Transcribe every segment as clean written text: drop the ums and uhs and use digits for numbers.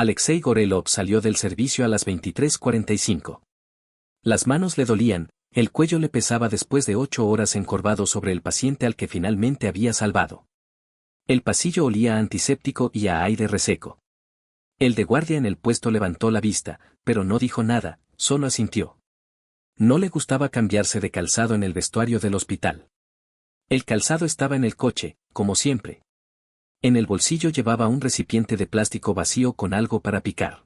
Alexei Gorelov salió del servicio a las 23:45. Las manos le dolían, el cuello le pesaba después de 8 horas encorvado sobre el paciente al que finalmente había salvado. El pasillo olía a antiséptico y a aire reseco. El de guardia en el puesto levantó la vista, pero no dijo nada, solo asintió. No le gustaba cambiarse de calzado en el vestuario del hospital. El calzado estaba en el coche, como siempre. En el bolsillo llevaba un recipiente de plástico vacío con algo para picar.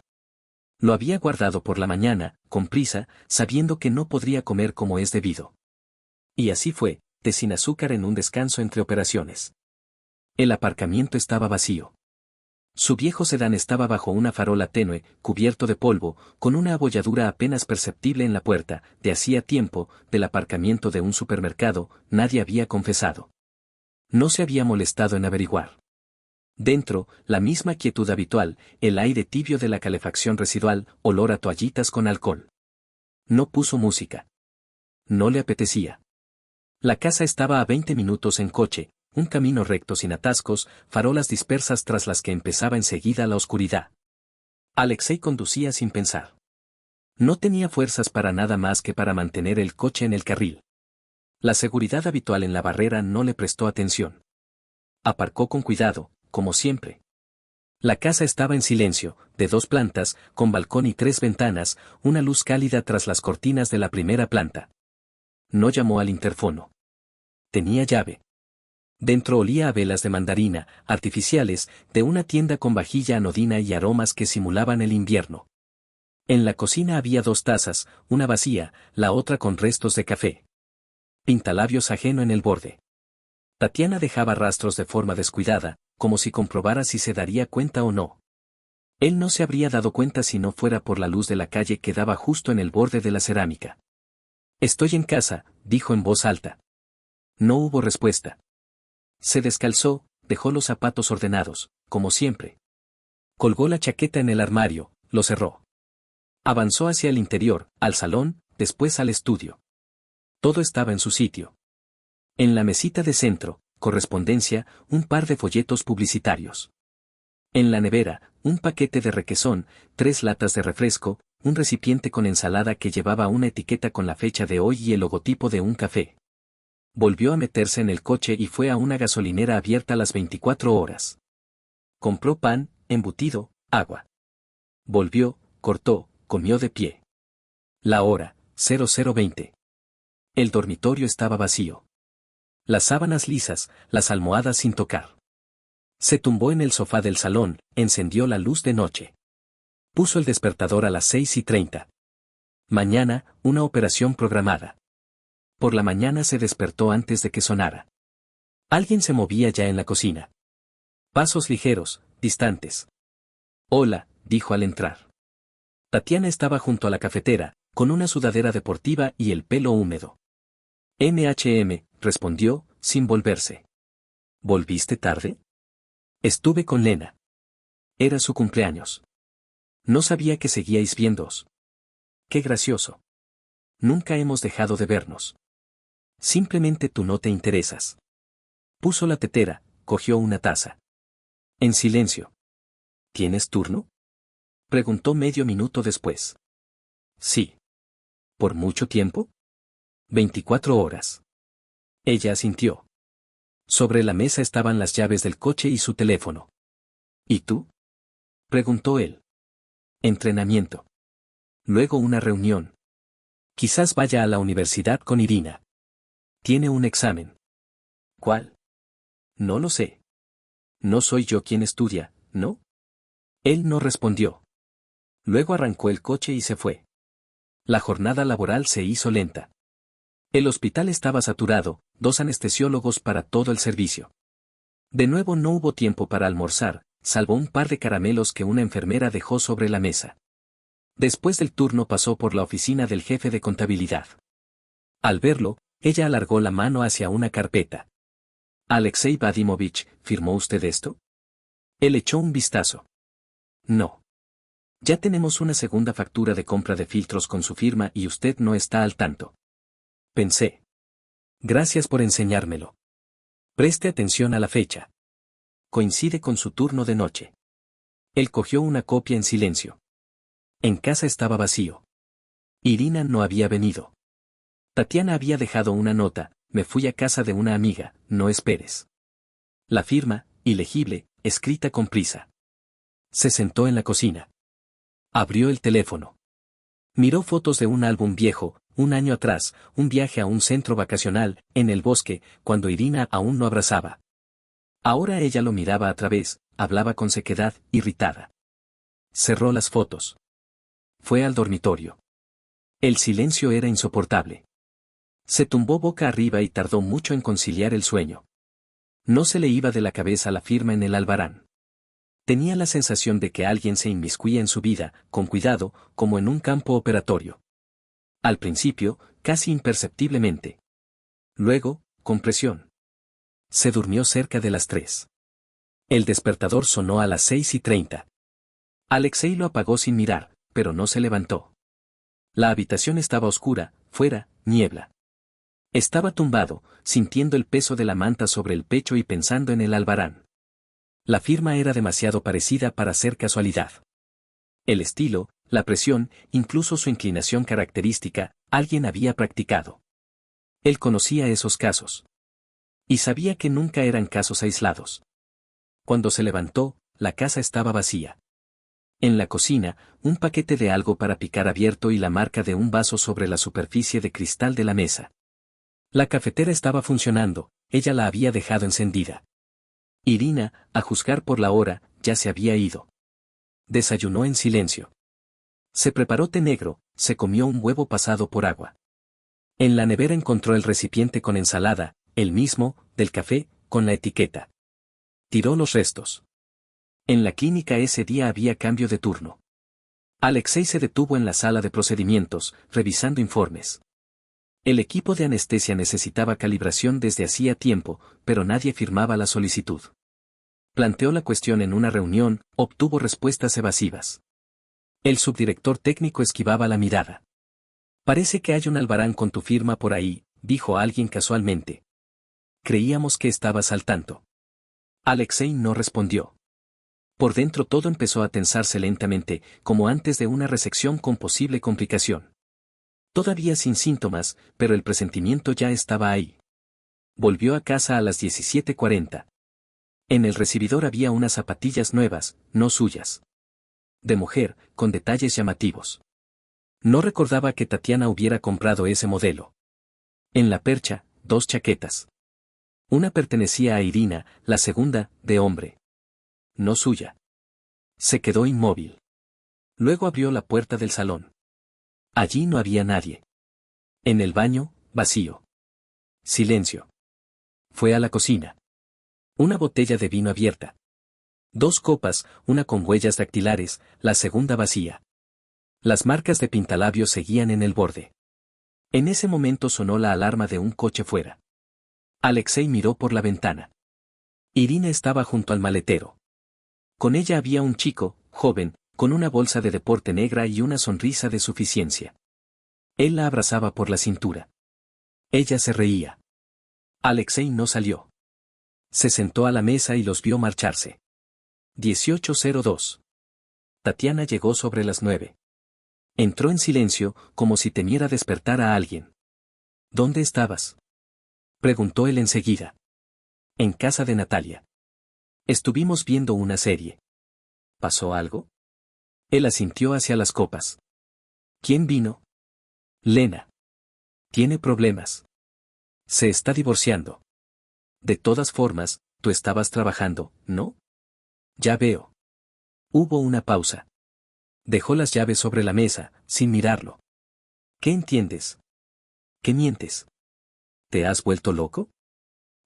Lo había guardado por la mañana, con prisa, sabiendo que no podría comer como es debido. Y así fue, té sin azúcar en un descanso entre operaciones. El aparcamiento estaba vacío. Su viejo sedán estaba bajo una farola tenue, cubierto de polvo, con una abolladura apenas perceptible en la puerta. De hacía tiempo, del aparcamiento de un supermercado, nadie había confesado. No se había molestado en averiguar. Dentro, la misma quietud habitual, el aire tibio de la calefacción residual, olor a toallitas con alcohol. No puso música. No le apetecía. La casa estaba a 20 minutos en coche, un camino recto sin atascos, farolas dispersas tras las que empezaba enseguida la oscuridad. Alexei conducía sin pensar. No tenía fuerzas para nada más que para mantener el coche en el carril. La seguridad habitual en la barrera no le prestó atención. Aparcó con cuidado, como siempre. La casa estaba en silencio, de 2 plantas, con balcón y 3 ventanas, una luz cálida tras las cortinas de la primera planta. No llamó al interfono. Tenía llave. Dentro olía a velas de mandarina, artificiales, de una tienda con vajilla anodina y aromas que simulaban el invierno. En la cocina había 2 tazas, una vacía, la otra con restos de café. Pintalabios ajeno en el borde. Tatiana dejaba rastros de forma descuidada, como si comprobara si se daría cuenta o no. Él no se habría dado cuenta si no fuera por la luz de la calle que daba justo en el borde de la cerámica. «Estoy en casa», dijo en voz alta. No hubo respuesta. Se descalzó, dejó los zapatos ordenados, como siempre. Colgó la chaqueta en el armario, lo cerró. Avanzó hacia el interior, al salón, después al estudio. Todo estaba en su sitio. En la mesita de centro, correspondencia, un par de folletos publicitarios. En la nevera, un paquete de requesón, 3 latas de refresco, un recipiente con ensalada que llevaba una etiqueta con la fecha de hoy y el logotipo de un café. Volvió a meterse en el coche y fue a una gasolinera abierta las 24 horas. Compró pan, embutido, agua. Volvió, cortó, comió de pie. La hora, 00:20. El dormitorio estaba vacío. Las sábanas lisas, las almohadas sin tocar. Se tumbó en el sofá del salón, encendió la luz de noche. Puso el despertador a las 6:30. Mañana, una operación programada. Por la mañana se despertó antes de que sonara. Alguien se movía ya en la cocina. Pasos ligeros, distantes. «Hola», dijo al entrar. Tatiana estaba junto a la cafetera, con una sudadera deportiva y el pelo húmedo. Respondió, sin volverse. «¿Volviste tarde?» «Estuve con Lena. Era su cumpleaños. No sabía que seguíais viéndoos». «Qué gracioso. Nunca hemos dejado de vernos. Simplemente tú no te interesas». Puso la tetera, cogió una taza. En silencio. «¿Tienes turno?», preguntó medio minuto después. «Sí». «¿Por mucho tiempo?». «24 horas». Ella asintió. Sobre la mesa estaban las llaves del coche y su teléfono. «¿Y tú?», preguntó él. «Entrenamiento. Luego una reunión. Quizás vaya a la universidad con Irina. Tiene un examen». «¿Cuál?». «No lo sé». «No soy yo quien estudia, ¿no?». Él no respondió. Luego arrancó el coche y se fue. La jornada laboral se hizo lenta. El hospital estaba saturado, 2 anestesiólogos para todo el servicio. De nuevo no hubo tiempo para almorzar, salvo un par de caramelos que una enfermera dejó sobre la mesa. Después del turno pasó por la oficina del jefe de contabilidad. Al verlo, ella alargó la mano hacia una carpeta. «Alexei Vadimovich, ¿firmó usted esto?». Él echó un vistazo. «No. Ya tenemos una segunda factura de compra de filtros con su firma y usted no está al tanto». Pensé. «Gracias por enseñármelo. Preste atención a la fecha. Coincide con su turno de noche». Él cogió una copia en silencio. En casa estaba vacío. Irina no había venido. Tatiana había dejado una nota: me fui a casa de una amiga, no esperes. La firma, ilegible, escrita con prisa. Se sentó en la cocina. Abrió el teléfono. Miró fotos de un álbum viejo, un año atrás, un viaje a un centro vacacional, en el bosque, cuando Irina aún no abrazaba. Ahora ella lo miraba a través, hablaba con sequedad, irritada. Cerró las fotos. Fue al dormitorio. El silencio era insoportable. Se tumbó boca arriba y tardó mucho en conciliar el sueño. No se le iba de la cabeza la firma en el albarán. Tenía la sensación de que alguien se inmiscuía en su vida, con cuidado, como en un campo operatorio. Al principio, casi imperceptiblemente. Luego, con presión. Se durmió cerca de las 3. El despertador sonó a las 6:30. Alexei lo apagó sin mirar, pero no se levantó. La habitación estaba oscura, fuera, niebla. Estaba tumbado, sintiendo el peso de la manta sobre el pecho y pensando en el albarán. La firma era demasiado parecida para ser casualidad. El estilo, la presión, incluso su inclinación característica, alguien había practicado. Él conocía esos casos. Y sabía que nunca eran casos aislados. Cuando se levantó, la casa estaba vacía. En la cocina, un paquete de algo para picar abierto y la marca de un vaso sobre la superficie de cristal de la mesa. La cafetera estaba funcionando, ella la había dejado encendida. Irina, a juzgar por la hora, ya se había ido. Desayunó en silencio. Se preparó té negro, se comió un huevo pasado por agua. En la nevera encontró el recipiente con ensalada, el mismo, del café, con la etiqueta. Tiró los restos. En la clínica ese día había cambio de turno. Alexei se detuvo en la sala de procedimientos, revisando informes. El equipo de anestesia necesitaba calibración desde hacía tiempo, pero nadie firmaba la solicitud. Planteó la cuestión en una reunión, obtuvo respuestas evasivas. El subdirector técnico esquivaba la mirada. Parece que hay un albarán con tu firma por ahí, dijo alguien casualmente. Creíamos que estabas al tanto. Alexei no respondió. Por dentro todo empezó a tensarse lentamente, como antes de una resección con posible complicación. Todavía sin síntomas, pero el presentimiento ya estaba ahí. Volvió a casa a las 17:40. En el recibidor había unas zapatillas nuevas, no suyas. De mujer, con detalles llamativos. No recordaba que Tatiana hubiera comprado ese modelo. En la percha, 2 chaquetas. Una pertenecía a Irina, la segunda, de hombre. No suya. Se quedó inmóvil. Luego abrió la puerta del salón. Allí no había nadie. En el baño, vacío. Silencio. Fue a la cocina. Una botella de vino abierta. 2 copas, una con huellas dactilares, la segunda vacía. Las marcas de pintalabios seguían en el borde. En ese momento sonó la alarma de un coche fuera. Alexei miró por la ventana. Irina estaba junto al maletero. Con ella había un chico, joven, con una bolsa de deporte negra y una sonrisa de suficiencia. Él la abrazaba por la cintura. Ella se reía. Alexei no salió. Se sentó a la mesa y los vio marcharse. 18:02. Tatiana llegó sobre las 9. Entró en silencio, como si temiera despertar a alguien. ¿Dónde estabas?, preguntó él enseguida. En casa de Natalia. Estuvimos viendo una serie. ¿Pasó algo? Él asintió hacia las copas. ¿Quién vino? Lena. Tiene problemas. Se está divorciando. De todas formas, tú estabas trabajando, ¿no? Ya veo. Hubo una pausa. Dejó las llaves sobre la mesa, sin mirarlo. ¿Qué entiendes? ¿Qué mientes? ¿Te has vuelto loco?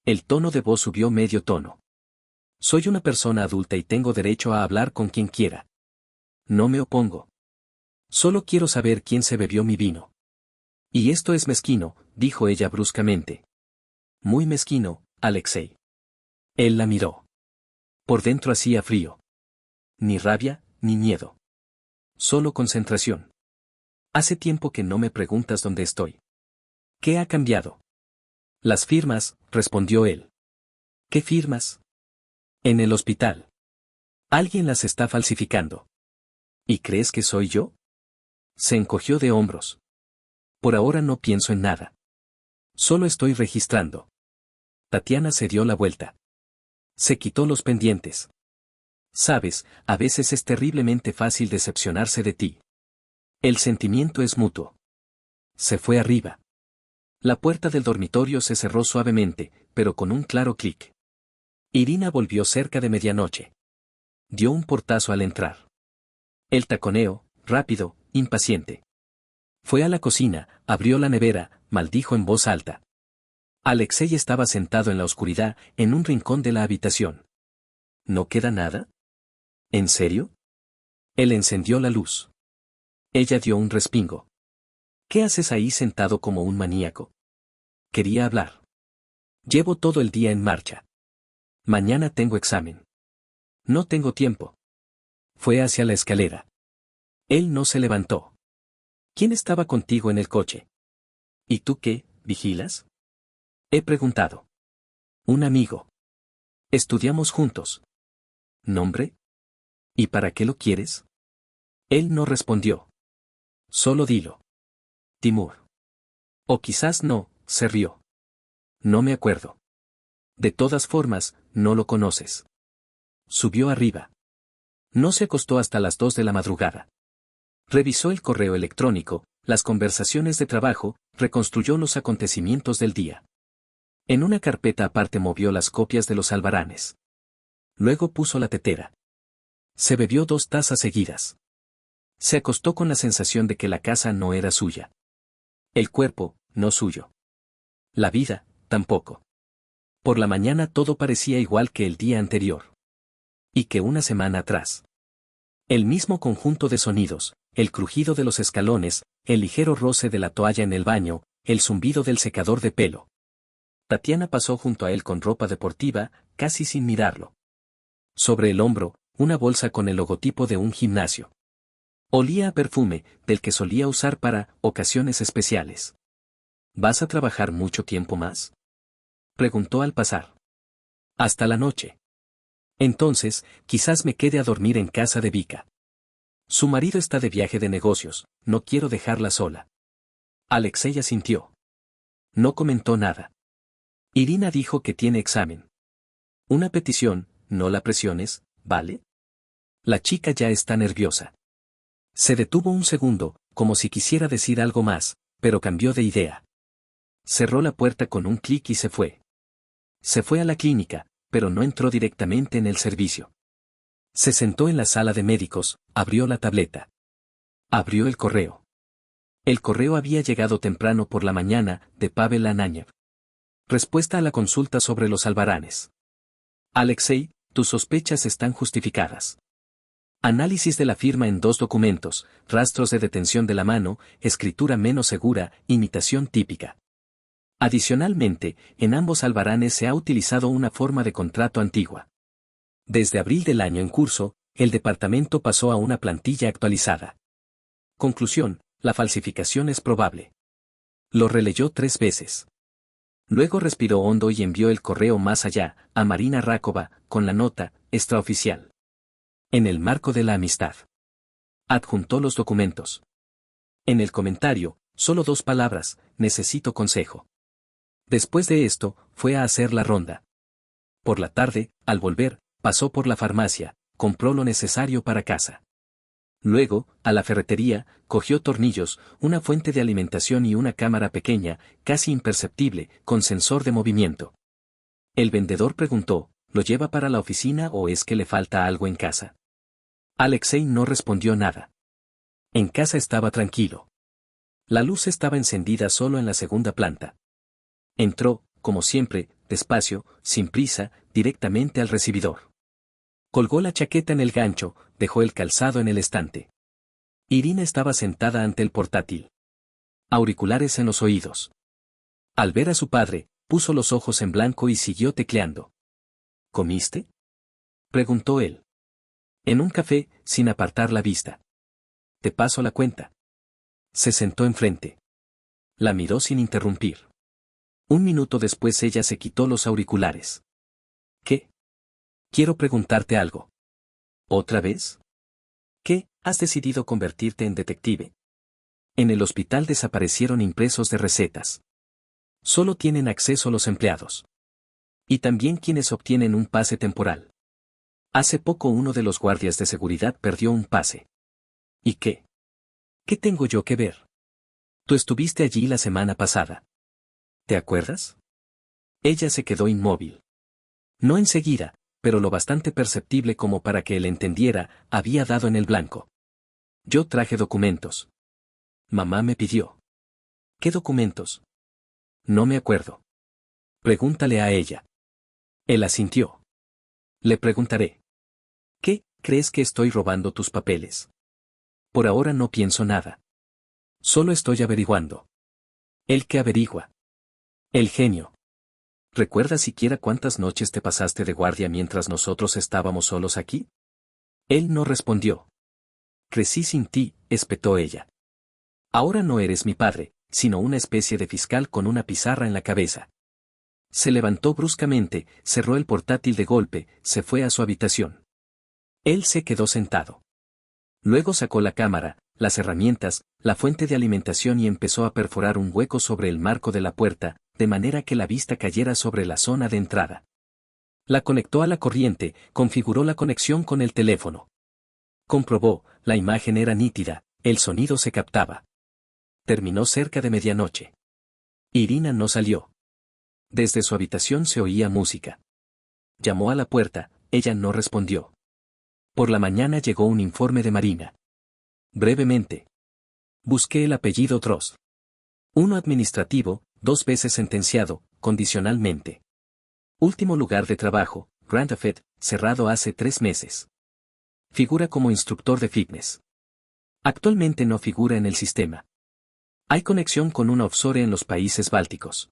El tono de voz subió medio tono. Soy una persona adulta y tengo derecho a hablar con quien quiera. No me opongo. Solo quiero saber quién se bebió mi vino. Y esto es mezquino, dijo ella bruscamente. Muy mezquino, Alexei. Él la miró. Por dentro hacía frío. Ni rabia, ni miedo. Solo concentración. Hace tiempo que no me preguntas dónde estoy. ¿Qué ha cambiado? Las firmas, respondió él. ¿Qué firmas? En el hospital. Alguien las está falsificando. ¿Y crees que soy yo? Se encogió de hombros. Por ahora no pienso en nada. Solo estoy registrando. Tatiana se dio la vuelta. Se quitó los pendientes. Sabes, a veces es terriblemente fácil decepcionarse de ti. El sentimiento es mutuo. Se fue arriba. La puerta del dormitorio se cerró suavemente, pero con un claro clic. Irina volvió cerca de medianoche. Dio un portazo al entrar. El taconeo, rápido, impaciente. Fue a la cocina, abrió la nevera, maldijo en voz alta. Alexei estaba sentado en la oscuridad, en un rincón de la habitación. ¿No queda nada? ¿En serio? Él encendió la luz. Ella dio un respingo. ¿Qué haces ahí sentado como un maníaco? Quería hablar. Llevo todo el día en marcha. Mañana tengo examen. No tengo tiempo. Fue hacia la escalera. Él no se levantó. ¿Quién estaba contigo en el coche? ¿Y tú qué, vigilas? He preguntado. Un amigo. Estudiamos juntos. ¿Nombre? ¿Y para qué lo quieres? Él no respondió. Solo dilo. Timur. O quizás no, se rió. No me acuerdo. De todas formas, no lo conoces. Subió arriba. No se acostó hasta las 2 de la madrugada. Revisó el correo electrónico, las conversaciones de trabajo, reconstruyó los acontecimientos del día. En una carpeta aparte movió las copias de los albaranes. Luego puso la tetera. Se bebió 2 tazas seguidas. Se acostó con la sensación de que la casa no era suya. El cuerpo, no suyo. La vida, tampoco. Por la mañana todo parecía igual que el día anterior. Y que una semana atrás. El mismo conjunto de sonidos, el crujido de los escalones, el ligero roce de la toalla en el baño, el zumbido del secador de pelo. Tatiana pasó junto a él con ropa deportiva, casi sin mirarlo. Sobre el hombro, una bolsa con el logotipo de un gimnasio. Olía a perfume, del que solía usar para ocasiones especiales. ¿Vas a trabajar mucho tiempo más? Preguntó al pasar. Hasta la noche. Entonces, quizás me quede a dormir en casa de Vika. Su marido está de viaje de negocios, no quiero dejarla sola. Alexei asintió. No comentó nada. Irina dijo que tiene examen. Una petición, no la presiones, ¿vale? La chica ya está nerviosa. Se detuvo un segundo, como si quisiera decir algo más, pero cambió de idea. Cerró la puerta con un clic y se fue. Se fue a la clínica, pero no entró directamente en el servicio. Se sentó en la sala de médicos, abrió la tableta. Abrió el correo. El correo había llegado temprano por la mañana, de Pavel Anañev. Respuesta a la consulta sobre los albaranes. Alexei, tus sospechas están justificadas. Análisis de la firma en 2 documentos, rastros de detención de la mano, escritura menos segura, imitación típica. Adicionalmente, en ambos albaranes se ha utilizado una forma de contrato antigua. Desde abril del año en curso, el departamento pasó a una plantilla actualizada. Conclusión, la falsificación es probable. Lo releyó 3 veces. Luego respiró hondo y envió el correo más allá, a Marina Rakova, con la nota, extraoficial. En el marco de la amistad. Adjuntó los documentos. En el comentario, solo 2 palabras, necesito consejo. Después de esto, fue a hacer la ronda. Por la tarde, al volver, pasó por la farmacia, compró lo necesario para casa. Luego, a la ferretería, cogió tornillos, una fuente de alimentación y una cámara pequeña, casi imperceptible, con sensor de movimiento. El vendedor preguntó, ¿lo lleva para la oficina o es que le falta algo en casa? Alexei no respondió nada. En casa estaba tranquilo. La luz estaba encendida solo en la segunda planta. Entró, como siempre, despacio, sin prisa, directamente al recibidor. Colgó la chaqueta en el gancho, dejó el calzado en el estante. Irina estaba sentada ante el portátil. Auriculares en los oídos. Al ver a su padre, puso los ojos en blanco y siguió tecleando. ¿Comiste? Preguntó él. En un café, sin apartar la vista. Te paso la cuenta. Se sentó enfrente. La miró sin interrumpir. Un minuto después ella se quitó los auriculares. ¿Qué? Quiero preguntarte algo. ¿Otra vez? ¿Qué? ¿Has decidido convertirte en detective? En el hospital desaparecieron impresos de recetas. Solo tienen acceso los empleados. Y también quienes obtienen un pase temporal. Hace poco uno de los guardias de seguridad perdió un pase. ¿Y qué? ¿Qué tengo yo que ver? Tú estuviste allí la semana pasada. ¿Te acuerdas? Ella se quedó inmóvil. No enseguida, pero lo bastante perceptible como para que él entendiera, había dado en el blanco. Yo traje documentos. Mamá me pidió. ¿Qué documentos? No me acuerdo. Pregúntale a ella. Él asintió. Le preguntaré. ¿Qué? ¿Crees que estoy robando tus papeles? Por ahora no pienso nada. Solo estoy averiguando. ¿El que averigua? El genio. ¿Recuerdas siquiera cuántas noches te pasaste de guardia mientras nosotros estábamos solos aquí? Él no respondió. Crecí sin ti, espetó ella. Ahora no eres mi padre, sino una especie de fiscal con una pizarra en la cabeza. Se levantó bruscamente, cerró el portátil de golpe, se fue a su habitación. Él se quedó sentado. Luego sacó la cámara, las herramientas, la fuente de alimentación y empezó a perforar un hueco sobre el marco de la puerta, de manera que la vista cayera sobre la zona de entrada. La conectó a la corriente, configuró la conexión con el teléfono. Comprobó, la imagen era nítida, el sonido se captaba. Terminó cerca de medianoche. Irina no salió. Desde su habitación se oía música. Llamó a la puerta, ella no respondió. Por la mañana llegó un informe de Marina. Brevemente. Busqué el apellido Drost. Uno administrativo, 2 veces sentenciado, condicionalmente. Último lugar de trabajo, Grand Rapids, cerrado hace 3 meses. Figura como instructor de fitness. Actualmente no figura en el sistema. Hay conexión con una offshore en los países bálticos.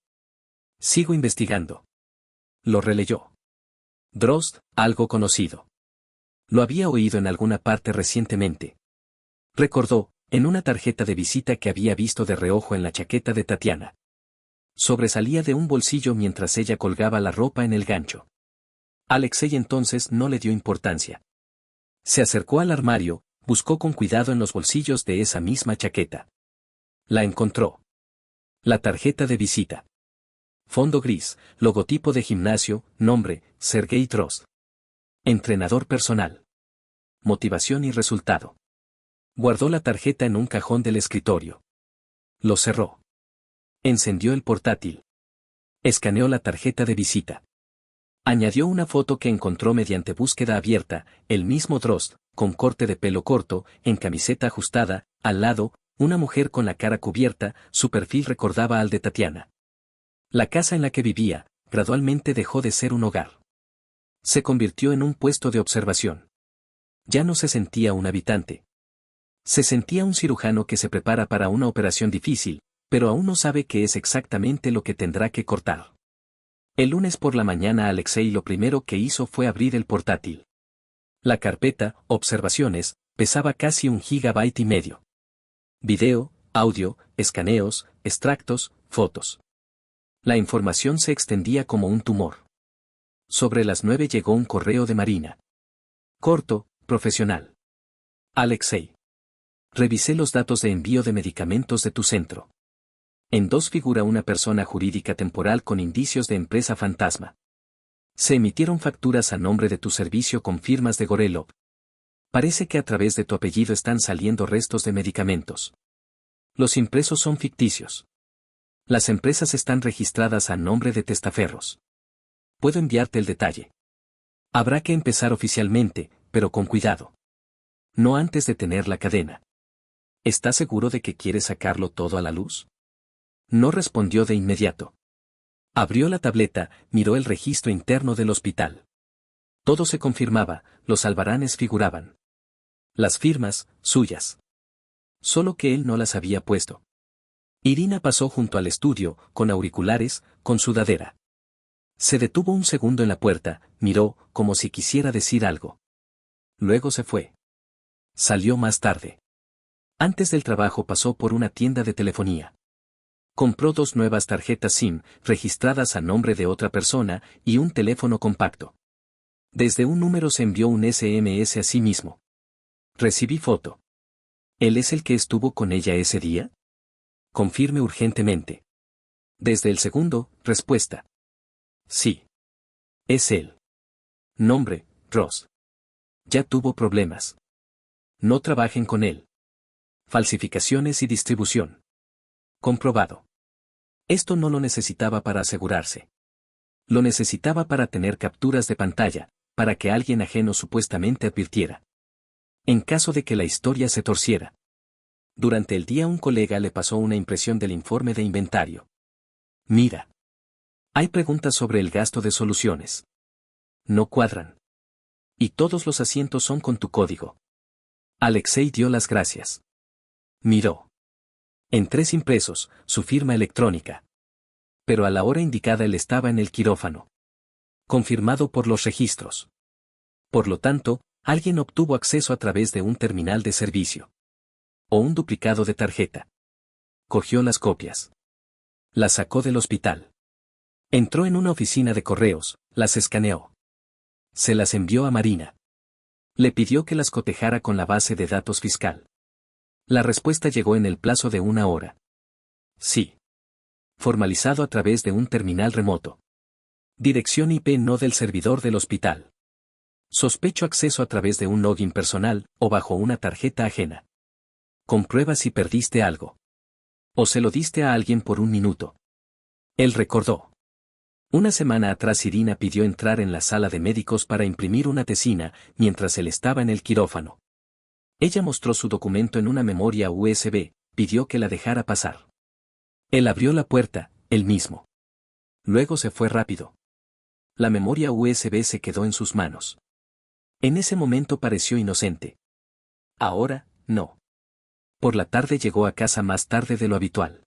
Sigo investigando. Lo releyó. Drost, algo conocido. Lo había oído en alguna parte recientemente. Recordó, en una tarjeta de visita que había visto de reojo en la chaqueta de Tatiana. Sobresalía de un bolsillo mientras ella colgaba la ropa en el gancho. Alexei entonces no le dio importancia. Se acercó al armario, buscó con cuidado en los bolsillos de esa misma chaqueta. La encontró. La tarjeta de visita. Fondo gris, logotipo de gimnasio, nombre, Sergei Drost. Entrenador personal. Motivación y resultado. Guardó la tarjeta en un cajón del escritorio. Lo cerró. Encendió el portátil. Escaneó la tarjeta de visita. Añadió una foto que encontró mediante búsqueda abierta, el mismo Drost, con corte de pelo corto, en camiseta ajustada, al lado, una mujer con la cara cubierta, su perfil recordaba al de Tatiana. La casa en la que vivía, gradualmente dejó de ser un hogar. Se convirtió en un puesto de observación. Ya no se sentía un habitante. Se sentía un cirujano que se prepara para una operación difícil, pero aún no sabe qué es exactamente lo que tendrá que cortar. El lunes por la mañana Alexei lo primero que hizo fue abrir el portátil. La carpeta, observaciones, pesaba casi 1,5 GB. Video, audio, escaneos, extractos, fotos. La información se extendía como un tumor. Sobre las 9 llegó un correo de Marina. Corto, profesional. Alexei. Revisé los datos de envío de medicamentos de tu centro. En 2 figura una persona jurídica temporal con indicios de empresa fantasma. Se emitieron facturas a nombre de tu servicio con firmas de Gorelov. Parece que a través de tu apellido están saliendo restos de medicamentos. Los impresos son ficticios. Las empresas están registradas a nombre de testaferros. Puedo enviarte el detalle. Habrá que empezar oficialmente, pero con cuidado. No antes de tener la cadena. ¿Estás seguro de que quieres sacarlo todo a la luz? No respondió de inmediato. Abrió la tableta, miró el registro interno del hospital. Todo se confirmaba, los albaranes figuraban. Las firmas, suyas. Solo que él no las había puesto. Irina pasó junto al estudio, con auriculares, con sudadera. Se detuvo un segundo en la puerta, miró, como si quisiera decir algo. Luego se fue. Salió más tarde. Antes del trabajo pasó por una tienda de telefonía. Compró 2 nuevas tarjetas SIM, registradas a nombre de otra persona, y un teléfono compacto. Desde un número se envió un SMS a sí mismo. Recibí foto. ¿Él es el que estuvo con ella ese día? Confirme urgentemente. Desde el segundo, respuesta. Sí. Es él. Nombre, Ross. Ya tuvo problemas. No trabajen con él. Falsificaciones y distribución. Comprobado. Esto no lo necesitaba para asegurarse. Lo necesitaba para tener capturas de pantalla, para que alguien ajeno supuestamente advirtiera. En caso de que la historia se torciera. Durante el día un colega le pasó una impresión del informe de inventario. Mira. Hay preguntas sobre el gasto de soluciones. No cuadran. Y todos los asientos son con tu código. Alexei dio las gracias. Miró. En 3 impresos, su firma electrónica. Pero a la hora indicada él estaba en el quirófano. Confirmado por los registros. Por lo tanto, alguien obtuvo acceso a través de un terminal de servicio. O un duplicado de tarjeta. Cogió las copias. Las sacó del hospital. Entró en una oficina de correos, las escaneó. Se las envió a Marina. Le pidió que las cotejara con la base de datos fiscal. La respuesta llegó en el plazo de 1 hora. Sí. Formalizado a través de un terminal remoto. Dirección IP no del servidor del hospital. Sospecho acceso a través de un login personal o bajo una tarjeta ajena. Comprueba si perdiste algo. O se lo diste a alguien por 1 minuto. Él recordó. Una semana atrás Irina pidió entrar en la sala de médicos para imprimir una tesina mientras él estaba en el quirófano. Ella mostró su documento en una memoria USB, pidió que la dejara pasar. Él abrió la puerta, él mismo. Luego se fue rápido. La memoria USB se quedó en sus manos. En ese momento pareció inocente. Ahora, no. Por la tarde llegó a casa más tarde de lo habitual.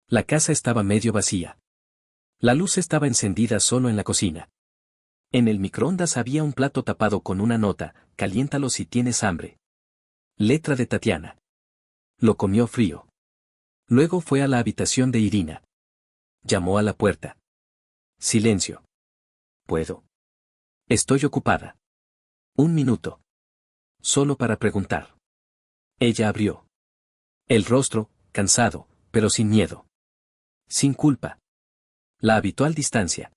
La casa estaba medio vacía. La luz estaba encendida solo en la cocina. En el microondas había un plato tapado con una nota, caliéntalo si tienes hambre. Letra de Tatiana. Lo comió frío. Luego fue a la habitación de Irina. Llamó a la puerta. Silencio. ¿Puedo? Estoy ocupada. 1 minuto. Solo para preguntar. Ella abrió. El rostro, cansado, pero sin miedo. Sin culpa. La habitual distancia.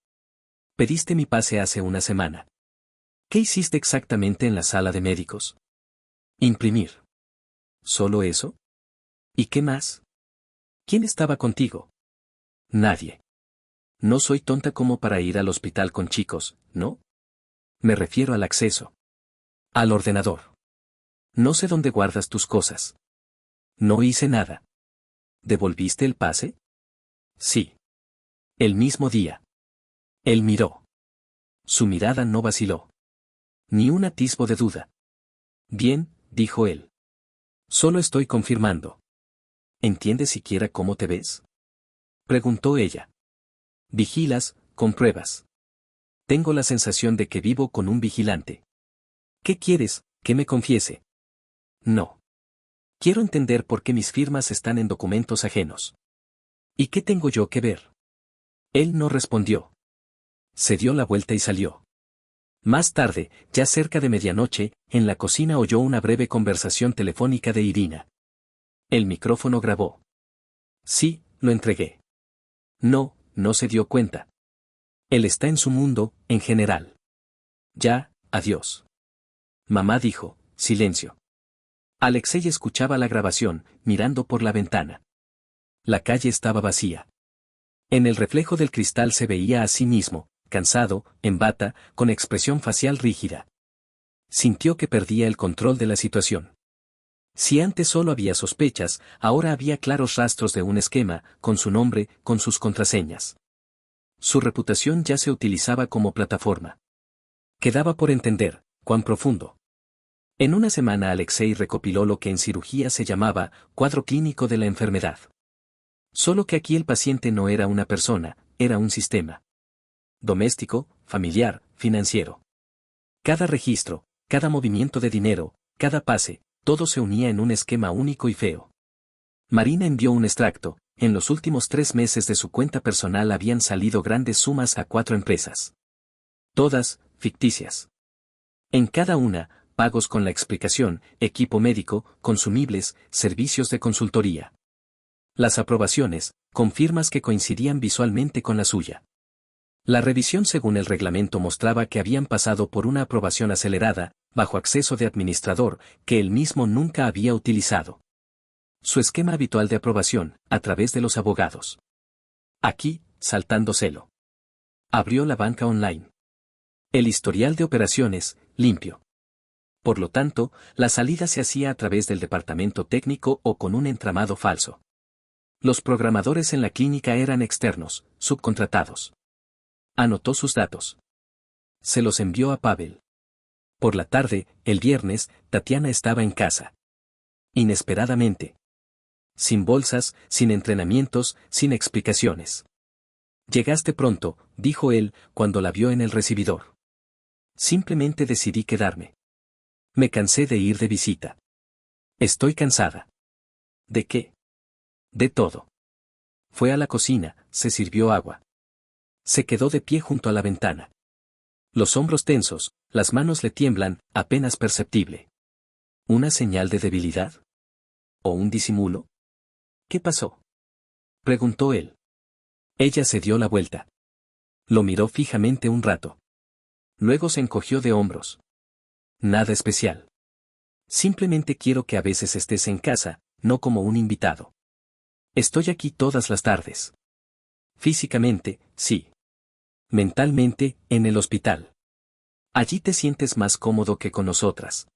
Pediste mi pase hace 1 semana. ¿Qué hiciste exactamente en la sala de médicos? Imprimir. ¿Solo eso? ¿Y qué más? ¿Quién estaba contigo? Nadie. No soy tonta como para ir al hospital con chicos, ¿no? Me refiero al acceso. Al ordenador. No sé dónde guardas tus cosas. No hice nada. ¿Devolviste el pase? Sí. El mismo día. Él miró. Su mirada no vaciló. Ni un atisbo de duda. Bien, dijo él. Solo estoy confirmando. ¿Entiendes siquiera cómo te ves? Preguntó ella. Vigilas, compruebas. Tengo la sensación de que vivo con un vigilante. ¿Qué quieres, que me confiese? No. Quiero entender por qué mis firmas están en documentos ajenos. ¿Y qué tengo yo que ver? Él no respondió. Se dio la vuelta y salió. Más tarde, ya cerca de medianoche, en la cocina oyó una breve conversación telefónica de Irina. El micrófono grabó. Sí, lo entregué. No, no se dio cuenta. Él está en su mundo, en general. Ya, adiós. Mamá dijo, silencio. Alexei escuchaba la grabación, mirando por la ventana. La calle estaba vacía. En el reflejo del cristal se veía a sí mismo, cansado, en bata, con expresión facial rígida. Sintió que perdía el control de la situación. Si antes solo había sospechas, ahora había claros rastros de un esquema, con su nombre, con sus contraseñas. Su reputación ya se utilizaba como plataforma. Quedaba por entender, cuán profundo. En 1 semana Alexei recopiló lo que en cirugía se llamaba cuadro clínico de la enfermedad. Solo que aquí el paciente no era una persona, era un sistema. Doméstico, familiar, financiero. Cada registro, cada movimiento de dinero, cada pase, todo se unía en un esquema único y feo. Marina envió un extracto. En los últimos 3 meses de su cuenta personal habían salido grandes sumas a 4 empresas. Todas, ficticias. En cada una, pagos con la explicación, equipo médico, consumibles, servicios de consultoría. Las aprobaciones, con firmas que coincidían visualmente con la suya. La revisión según el reglamento mostraba que habían pasado por una aprobación acelerada, bajo acceso de administrador, que él mismo nunca había utilizado. Su esquema habitual de aprobación, a través de los abogados. Aquí, saltando celo. Abrió la banca online. El historial de operaciones, limpio. Por lo tanto, la salida se hacía a través del departamento técnico o con un entramado falso. Los programadores en la clínica eran externos, subcontratados. Anotó sus datos. Se los envió a Pavel. Por la tarde, el viernes, Tatiana estaba en casa. Inesperadamente. Sin bolsas, sin entrenamientos, sin explicaciones. Llegaste pronto, dijo él, cuando la vio en el recibidor. Simplemente decidí quedarme. Me cansé de ir de visita. Estoy cansada. ¿De qué? De todo. Fue a la cocina, se sirvió agua. Se quedó de pie junto a la ventana. Los hombros tensos, las manos le tiemblan, apenas perceptible. ¿Una señal de debilidad? ¿O un disimulo? ¿Qué pasó? Preguntó él. Ella se dio la vuelta. Lo miró fijamente un rato. Luego se encogió de hombros. Nada especial. Simplemente quiero que a veces estés en casa, no como un invitado. Estoy aquí todas las tardes. Físicamente, sí. Mentalmente, en el hospital. Allí te sientes más cómodo que con nosotras.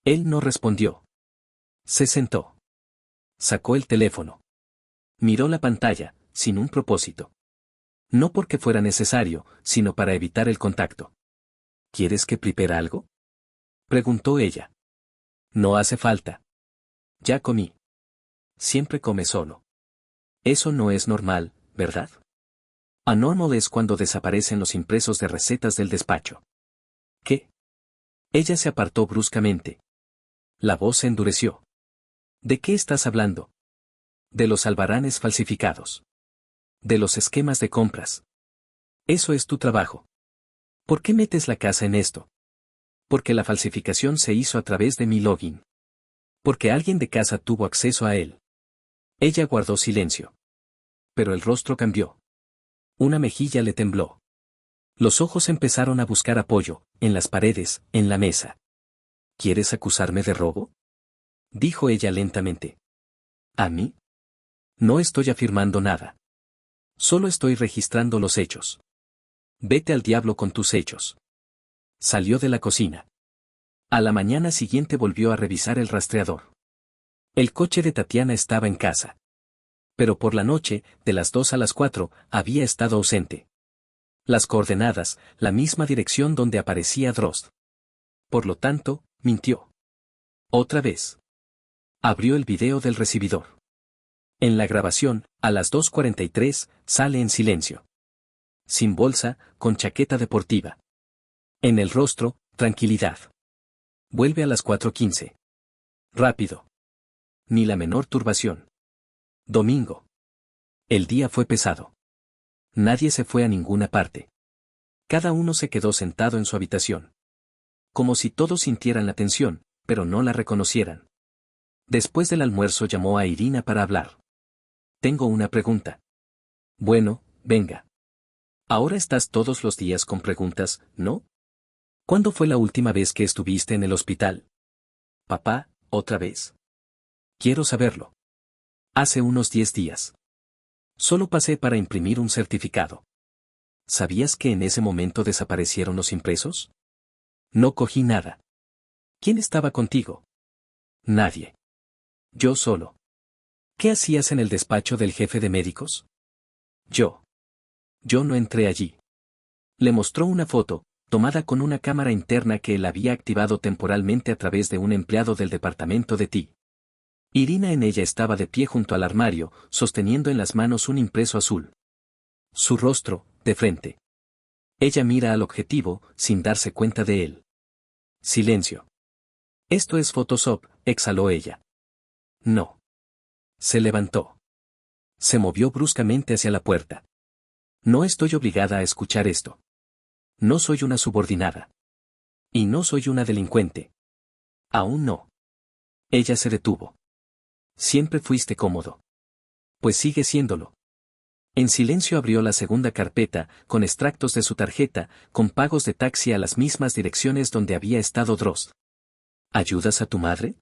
Él no respondió. Se sentó. Sacó el teléfono. Miró la pantalla, sin un propósito. No porque fuera necesario, sino para evitar el contacto. ¿Quieres que prepare algo? Preguntó ella. No hace falta. Ya comí. Siempre come solo. Eso no es normal, ¿verdad? Anormal es cuando desaparecen los impresos de recetas del despacho. ¿Qué? Ella se apartó bruscamente. La voz se endureció. ¿De qué estás hablando? De los albaranes falsificados. De los esquemas de compras. Eso es tu trabajo. ¿Por qué metes la casa en esto? Porque la falsificación se hizo a través de mi login. Porque alguien de casa tuvo acceso a él. Ella guardó silencio. Pero el rostro cambió. Una mejilla le tembló. Los ojos empezaron a buscar apoyo, en las paredes, en la mesa. ¿Quieres acusarme de robo? Dijo ella lentamente. ¿A mí? No estoy afirmando nada. Solo estoy registrando los hechos. Vete al diablo con tus hechos. Salió de la cocina. A la mañana siguiente volvió a revisar el rastreador. El coche de Tatiana estaba en casa. Pero por la noche, de las 2 a las 4, había estado ausente. Las coordenadas, la misma dirección donde aparecía Drozd. Por lo tanto, mintió. Otra vez. Abrió el video del recibidor. En la grabación, a las 2:43, sale en silencio. Sin bolsa, con chaqueta deportiva. En el rostro, tranquilidad. Vuelve a las 4:15. Rápido. Ni la menor turbación. Domingo. El día fue pesado. Nadie se fue a ninguna parte. Cada uno se quedó sentado en su habitación. Como si todos sintieran la tensión, pero no la reconocieran. Después del almuerzo llamó a Irina para hablar. Tengo una pregunta. Bueno, venga. Ahora estás todos los días con preguntas, ¿no? ¿Cuándo fue la última vez que estuviste en el hospital? Papá, ¿otra vez? Quiero saberlo. Hace unos 10 días. Solo pasé para imprimir un certificado. ¿Sabías que en ese momento desaparecieron los impresos? No cogí nada. ¿Quién estaba contigo? Nadie. Yo solo. ¿Qué hacías en el despacho del jefe de médicos? Yo no entré allí. Le mostró una foto, tomada con una cámara interna que él había activado temporalmente a través de un empleado del departamento de TI. Irina en ella estaba de pie junto al armario, sosteniendo en las manos un impreso azul. Su rostro, de frente. Ella mira al objetivo, sin darse cuenta de él. Silencio. Esto es Photoshop, exhaló ella. No. Se levantó. Se movió bruscamente hacia la puerta. No estoy obligada a escuchar esto. No soy una subordinada. Y no soy una delincuente. Aún no. Ella se detuvo. Siempre fuiste cómodo. Pues sigue siéndolo. En silencio abrió la segunda carpeta, con extractos de su tarjeta, con pagos de taxi a las mismas direcciones donde había estado Drost. ¿Ayudas a tu madre?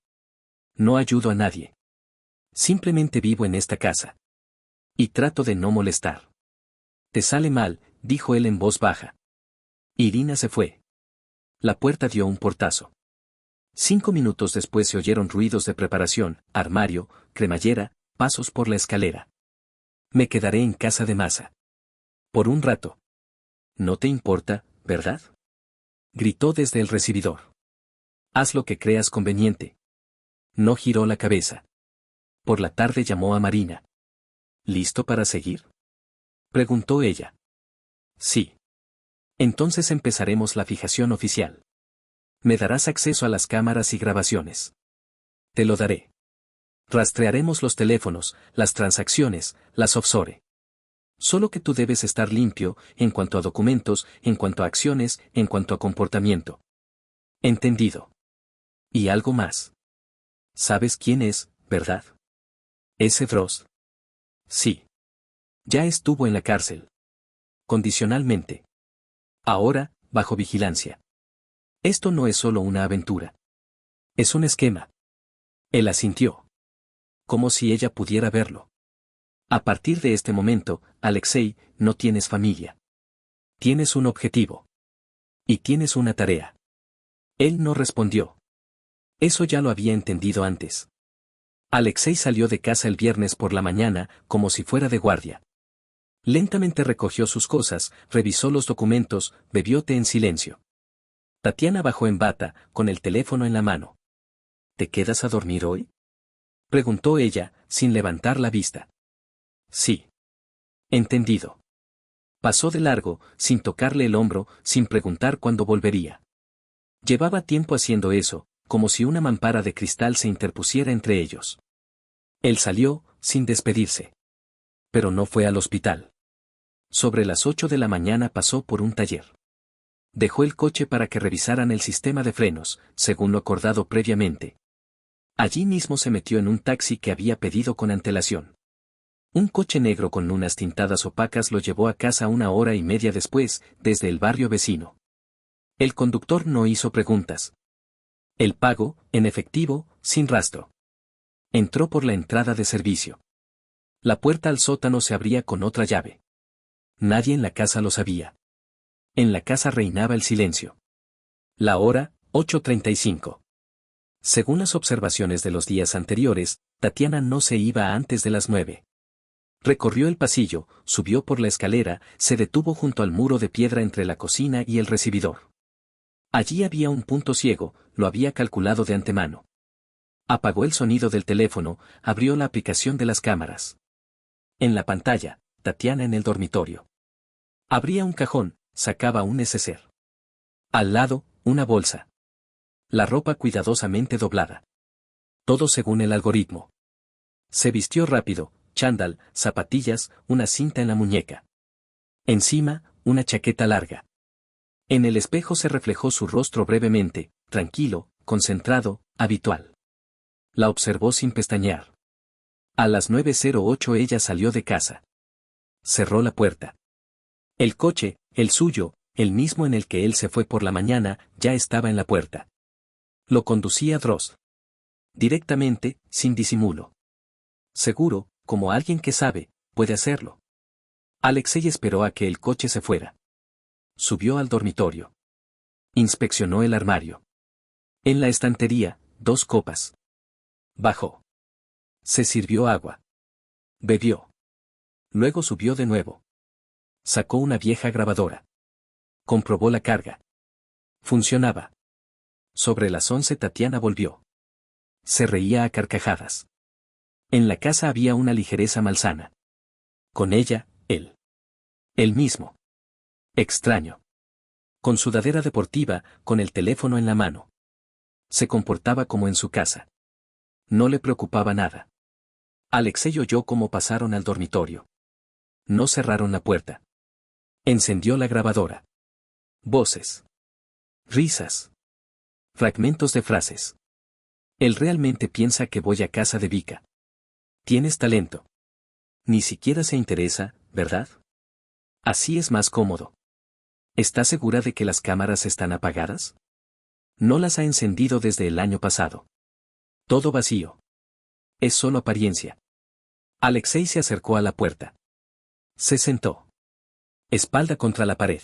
No ayudo a nadie. Simplemente vivo en esta casa. Y trato de no molestar. Te sale mal, dijo él en voz baja. Irina se fue. La puerta dio un portazo. 5 minutos después se oyeron ruidos de preparación, armario, cremallera, pasos por la escalera. Me quedaré en casa de Masa. Por un rato. No te importa, ¿verdad? Gritó desde el recibidor. Haz lo que creas conveniente. No giró la cabeza. Por la tarde llamó a Marina. ¿Listo para seguir? Preguntó ella. Sí. Entonces empezaremos la fijación oficial. Me darás acceso a las cámaras y grabaciones. Te lo daré. Rastrearemos los teléfonos, las transacciones, las offshore. Solo que tú debes estar limpio, en cuanto a documentos, en cuanto a acciones, en cuanto a comportamiento. Entendido. Y algo más. ¿Sabes quién es, verdad? Ese Drost. Sí. Ya estuvo en la cárcel. Condicionalmente. Ahora, bajo vigilancia. Esto no es solo una aventura. Es un esquema. Él asintió. Como si ella pudiera verlo. A partir de este momento, Alexei, no tienes familia. Tienes un objetivo. Y tienes una tarea. Él no respondió. Eso ya lo había entendido antes. Alexei salió de casa el viernes por la mañana, como si fuera de guardia. Lentamente recogió sus cosas, revisó los documentos, bebió té en silencio. Tatiana bajó en bata, con el teléfono en la mano. ¿Te quedas a dormir hoy? Preguntó ella, sin levantar la vista. Sí. Entendido. Pasó de largo, sin tocarle el hombro, sin preguntar cuándo volvería. Llevaba tiempo haciendo eso, como si una mampara de cristal se interpusiera entre ellos. Él salió, sin despedirse. Pero no fue al hospital. Sobre las 8 de la mañana pasó por un taller. Dejó el coche para que revisaran el sistema de frenos, según lo acordado previamente. Allí mismo se metió en un taxi que había pedido con antelación. Un coche negro con lunas tintadas opacas lo llevó a casa 1 hora y media después, desde el barrio vecino. El conductor no hizo preguntas. El pago, en efectivo, sin rastro. Entró por la entrada de servicio. La puerta al sótano se abría con otra llave. Nadie en la casa lo sabía. En la casa reinaba el silencio. La hora, 8:35. Según las observaciones de los días anteriores, Tatiana no se iba antes de las 9. Recorrió el pasillo, subió por la escalera, se detuvo junto al muro de piedra entre la cocina y el recibidor. Allí había un punto ciego, lo había calculado de antemano. Apagó el sonido del teléfono, abrió la aplicación de las cámaras. En la pantalla, Tatiana en el dormitorio. Abría un cajón, sacaba un neceser. Al lado, una bolsa. La ropa cuidadosamente doblada. Todo según el algoritmo. Se vistió rápido, chándal, zapatillas, una cinta en la muñeca. Encima, una chaqueta larga. En el espejo se reflejó su rostro brevemente, tranquilo, concentrado, habitual. La observó sin pestañear. A las 9:08 ella salió de casa. Cerró la puerta. El coche, el suyo, el mismo en el que él se fue por la mañana, ya estaba en la puerta. Lo conducía Drost. Directamente, sin disimulo. Seguro, como alguien que sabe, puede hacerlo. Alexei esperó a que el coche se fuera. Subió al dormitorio. Inspeccionó el armario. En la estantería, 2 copas. Bajó. Se sirvió agua. Bebió. Luego subió de nuevo. Sacó una vieja grabadora. Comprobó la carga. Funcionaba. Sobre las 11 Tatiana volvió. Se reía a carcajadas. En la casa había una ligereza malsana. Con ella, él. Él mismo. Extraño. Con sudadera deportiva, con el teléfono en la mano. Se comportaba como en su casa. No le preocupaba nada. Alexei oyó cómo pasaron al dormitorio. No cerraron la puerta. Encendió la grabadora. Voces. Risas. Fragmentos de frases. Él realmente piensa que voy a casa de Vika. Tienes talento. Ni siquiera se interesa, ¿verdad? Así es más cómodo. ¿Estás segura de que las cámaras están apagadas? No las ha encendido desde el año pasado. Todo vacío. Es solo apariencia. Alexei se acercó a la puerta. Se sentó. Espalda contra la pared.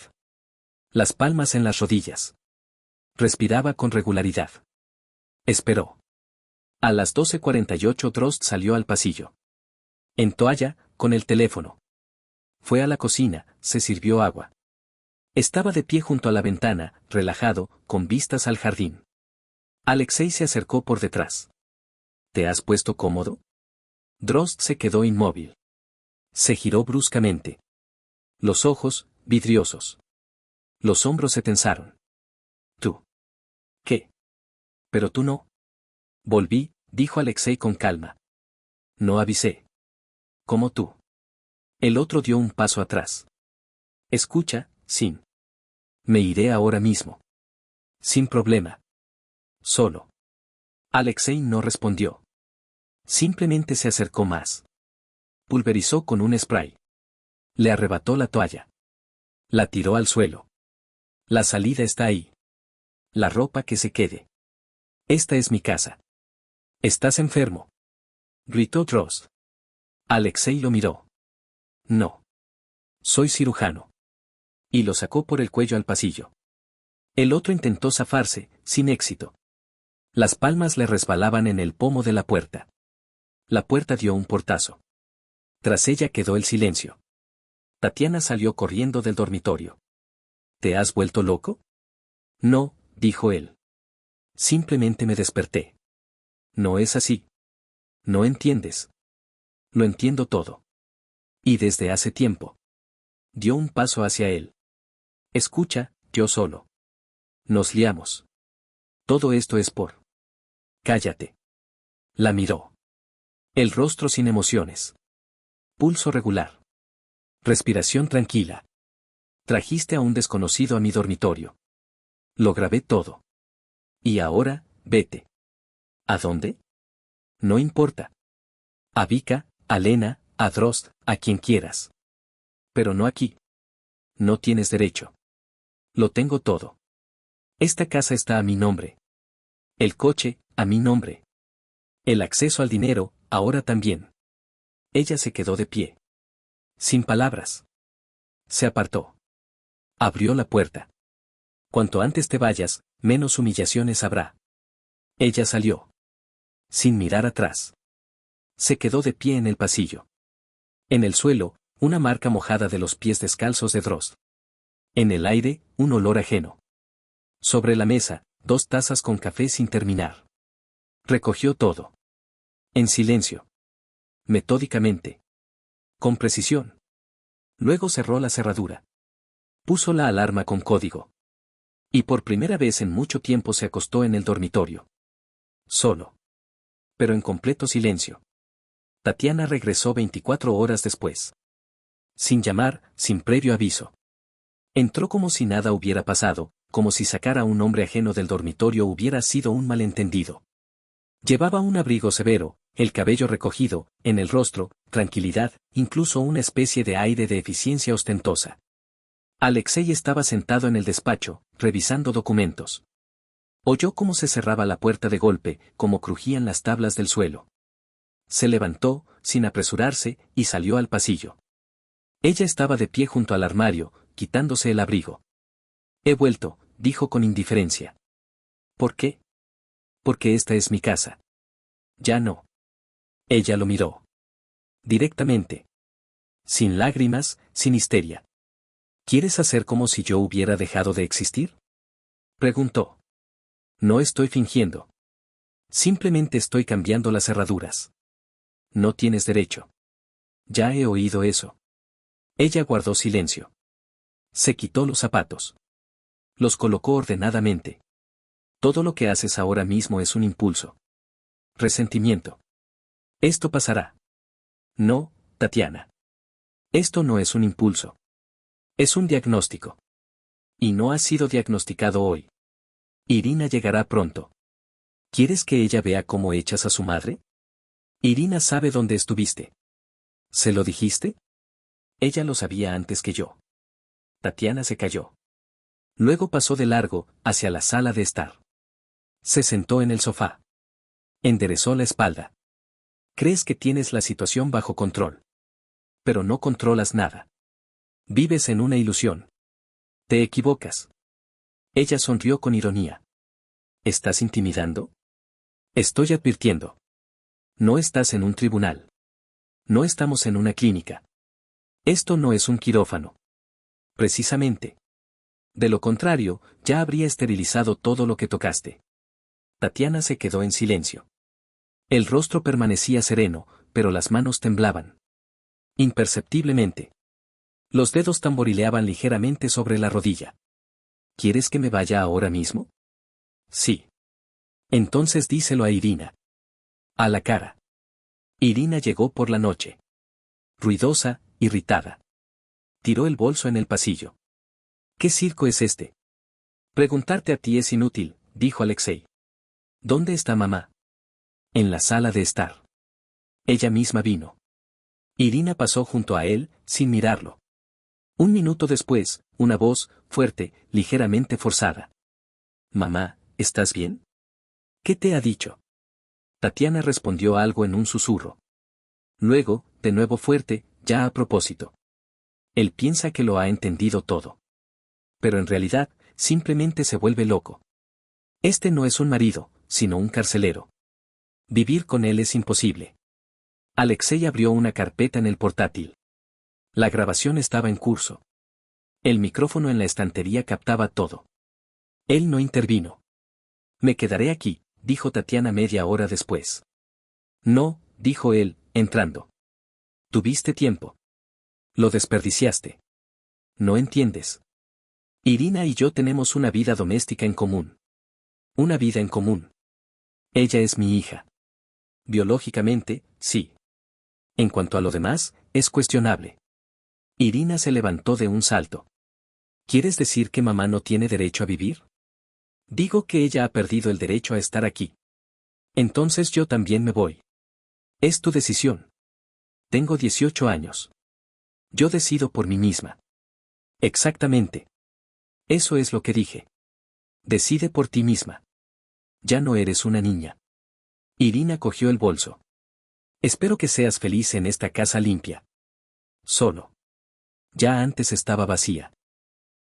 Las palmas en las rodillas. Respiraba con regularidad. Esperó. A las 12:48 Drost salió al pasillo. En toalla, con el teléfono. Fue a la cocina, se sirvió agua. Estaba de pie junto a la ventana, relajado, con vistas al jardín. Alexei se acercó por detrás. ¿Te has puesto cómodo? Drost se quedó inmóvil. Se giró bruscamente. Los ojos, vidriosos. Los hombros se tensaron. ¿Tú? ¿Qué? Pero tú no. Volví, dijo Alexei con calma. No avisé. Como tú. El otro dio un paso atrás. Escucha, Sin. Me iré ahora mismo. Sin problema. Solo. Alexei no respondió. Simplemente se acercó más. Pulverizó con un spray. Le arrebató la toalla. La tiró al suelo. La salida está ahí. La ropa que se quede. Esta es mi casa. ¿Estás enfermo? Gritó Drost. Alexei lo miró. No. Soy cirujano. Y lo sacó por el cuello al pasillo. El otro intentó zafarse, sin éxito. Las palmas le resbalaban en el pomo de la puerta. La puerta dio un portazo. Tras ella quedó el silencio. Tatiana salió corriendo del dormitorio. ¿Te has vuelto loco? No, dijo él. Simplemente me desperté. No es así. No entiendes. Lo entiendo todo. Y desde hace tiempo. Dio un paso hacia él. Escucha, yo solo. Nos liamos. Todo esto es por. Cállate. La miró. El rostro sin emociones. Pulso regular. Respiración tranquila. Trajiste a un desconocido a mi dormitorio. Lo grabé todo. Y ahora, vete. ¿A dónde? No importa. A Vika, a Lena, a Drost, a quien quieras. Pero no aquí. No tienes derecho. Lo tengo todo. Esta casa está a mi nombre. El coche, a mi nombre. El acceso al dinero, ahora también. Ella se quedó de pie. Sin palabras. Se apartó. Abrió la puerta. Cuanto antes te vayas, menos humillaciones habrá. Ella salió. Sin mirar atrás. Se quedó de pie en el pasillo. En el suelo, una marca mojada de los pies descalzos de Drost. En el aire, un olor ajeno. Sobre la mesa, 2 tazas con café sin terminar. Recogió todo. En silencio. Metódicamente. Con precisión. Luego cerró la cerradura. Puso la alarma con código. Y por primera vez en mucho tiempo se acostó en el dormitorio. Solo. Pero en completo silencio. Tatiana regresó 24 horas después. Sin llamar, sin previo aviso. Entró como si nada hubiera pasado, como si sacar a un hombre ajeno del dormitorio hubiera sido un malentendido. Llevaba un abrigo severo, el cabello recogido, en el rostro, tranquilidad, incluso una especie de aire de eficiencia ostentosa. Alexei estaba sentado en el despacho, revisando documentos. Oyó cómo se cerraba la puerta de golpe, cómo crujían las tablas del suelo. Se levantó, sin apresurarse, y salió al pasillo. Ella estaba de pie junto al armario, quitándose el abrigo. He vuelto, dijo con indiferencia. ¿Por qué? Porque esta es mi casa. Ya no. Ella lo miró. Directamente. Sin lágrimas, sin histeria. ¿Quieres hacer como si yo hubiera dejado de existir? Preguntó. No estoy fingiendo. Simplemente estoy cambiando las cerraduras. No tienes derecho. Ya he oído eso. Ella guardó silencio. Se quitó los zapatos. Los colocó ordenadamente. Todo lo que haces ahora mismo es un impulso. Resentimiento. Esto pasará. No, Tatiana. Esto no es un impulso. Es un diagnóstico. Y no ha sido diagnosticado hoy. Irina llegará pronto. ¿Quieres que ella vea cómo echas a su madre? Irina sabe dónde estuviste. ¿Se lo dijiste? Ella lo sabía antes que yo. Tatiana se calló. Luego pasó de largo, hacia la sala de estar. Se sentó en el sofá. Enderezó la espalda. Crees que tienes la situación bajo control. Pero no controlas nada. Vives en una ilusión. Te equivocas. Ella sonrió con ironía. ¿Estás intimidando? Estoy advirtiendo. No estás en un tribunal. No estamos en una clínica. Esto no es un quirófano. Precisamente. De lo contrario, ya habría esterilizado todo lo que tocaste. Tatiana se quedó en silencio. El rostro permanecía sereno, pero las manos temblaban. Imperceptiblemente. Los dedos tamborileaban ligeramente sobre la rodilla. ¿Quieres que me vaya ahora mismo? Sí. Entonces díselo a Irina. A la cara. Irina llegó por la noche. Ruidosa, irritada. Tiró el bolso en el pasillo. ¿Qué circo es este? Preguntarte a ti es inútil, dijo Alexei. ¿Dónde está mamá? En la sala de estar. Ella misma vino. Irina pasó junto a él, sin mirarlo. Un minuto después, una voz, fuerte, ligeramente forzada. Mamá, ¿estás bien? ¿Qué te ha dicho? Tatiana respondió algo en un susurro. Luego, de nuevo fuerte, ya a propósito. Él piensa que lo ha entendido todo. Pero en realidad, simplemente se vuelve loco. Este no es un marido, sino un carcelero. Vivir con él es imposible. Alexei abrió una carpeta en el portátil. La grabación estaba en curso. El micrófono en la estantería captaba todo. Él no intervino. Me quedaré aquí, dijo Tatiana media hora después. No, dijo él, entrando. Tuviste tiempo. Lo desperdiciaste. No entiendes. Irina y yo tenemos una vida doméstica en común. Una vida en común. Ella es mi hija. Biológicamente, sí. En cuanto a lo demás, es cuestionable. Irina se levantó de un salto. ¿Quieres decir que mamá no tiene derecho a vivir? Digo que ella ha perdido el derecho a estar aquí. Entonces yo también me voy. Es tu decisión. Tengo 18 años. Yo decido por mí misma. Exactamente. Eso es lo que dije. Decide por ti misma. Ya no eres una niña. Irina cogió el bolso. Espero que seas feliz en esta casa limpia. Solo. Ya antes estaba vacía.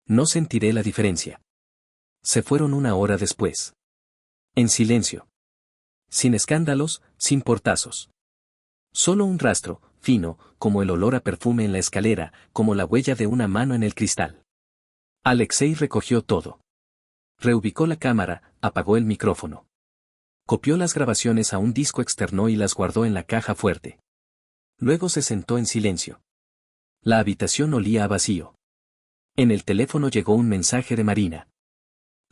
No sentiré la diferencia. Se fueron una hora después. En silencio. Sin escándalos, sin portazos. Solo un rastro, fino, como el olor a perfume en la escalera, como la huella de una mano en el cristal. Alexei recogió todo. Reubicó la cámara, apagó el micrófono. Copió las grabaciones a un disco externo y las guardó en la caja fuerte. Luego se sentó en silencio. La habitación olía a vacío. En el teléfono llegó un mensaje de Marina.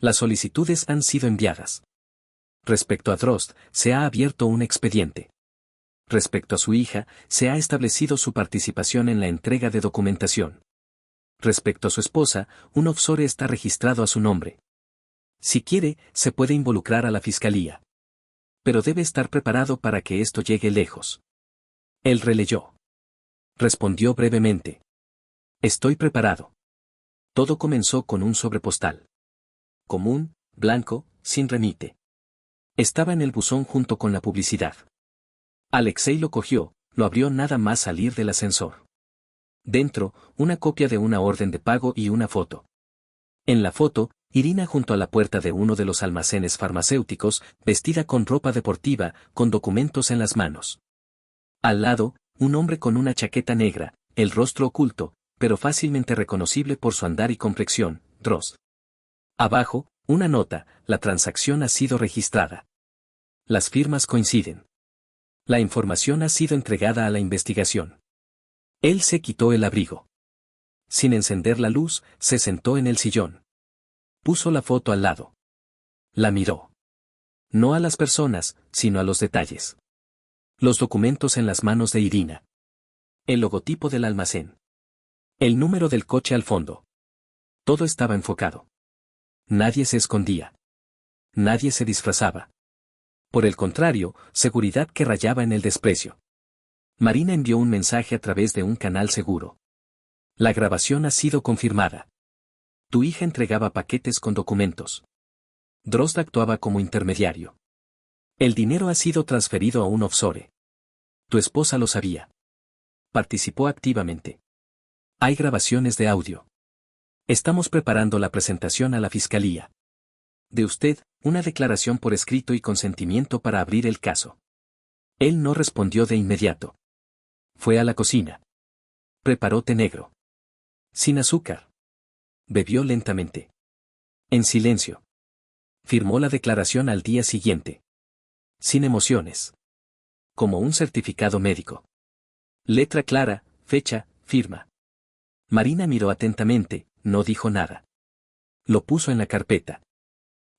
Las solicitudes han sido enviadas. Respecto a Drost, se ha abierto un expediente. Respecto a su hija, se ha establecido su participación en la entrega de documentación. Respecto a su esposa, un offshore está registrado a su nombre. Si quiere, se puede involucrar a la fiscalía. Pero debe estar preparado para que esto llegue lejos. Él releyó. Respondió brevemente. Estoy preparado. Todo comenzó con un sobrepostal. Común, blanco, sin remite. Estaba en el buzón junto con la publicidad. Alexei lo cogió, lo abrió nada más salir del ascensor. Dentro, una copia de una orden de pago y una foto. En la foto, Irina junto a la puerta de uno de los almacenes farmacéuticos, vestida con ropa deportiva, con documentos en las manos. Al lado, un hombre con una chaqueta negra, el rostro oculto, pero fácilmente reconocible por su andar y complexión, Drost. Abajo, una nota, la transacción ha sido registrada. Las firmas coinciden. La información ha sido entregada a la investigación. Él se quitó el abrigo. Sin encender la luz, se sentó en el sillón. Puso la foto al lado. La miró. No a las personas, sino a los detalles. Los documentos en las manos de Irina. El logotipo del almacén. El número del coche al fondo. Todo estaba enfocado. Nadie se escondía. Nadie se disfrazaba. Por el contrario, seguridad que rayaba en el desprecio. Marina envió un mensaje a través de un canal seguro. La grabación ha sido confirmada. Tu hija entregaba paquetes con documentos. Drozd actuaba como intermediario. El dinero ha sido transferido a un offshore. Tu esposa lo sabía. Participó activamente. Hay grabaciones de audio. Estamos preparando la presentación a la fiscalía. De usted, una declaración por escrito y consentimiento para abrir el caso. Él no respondió de inmediato. Fue a la cocina. Preparó té negro. Sin azúcar. Bebió lentamente. En silencio. Firmó la declaración al día siguiente. Sin emociones. Como un certificado médico. Letra clara, fecha, firma. Marina miró atentamente, no dijo nada. Lo puso en la carpeta.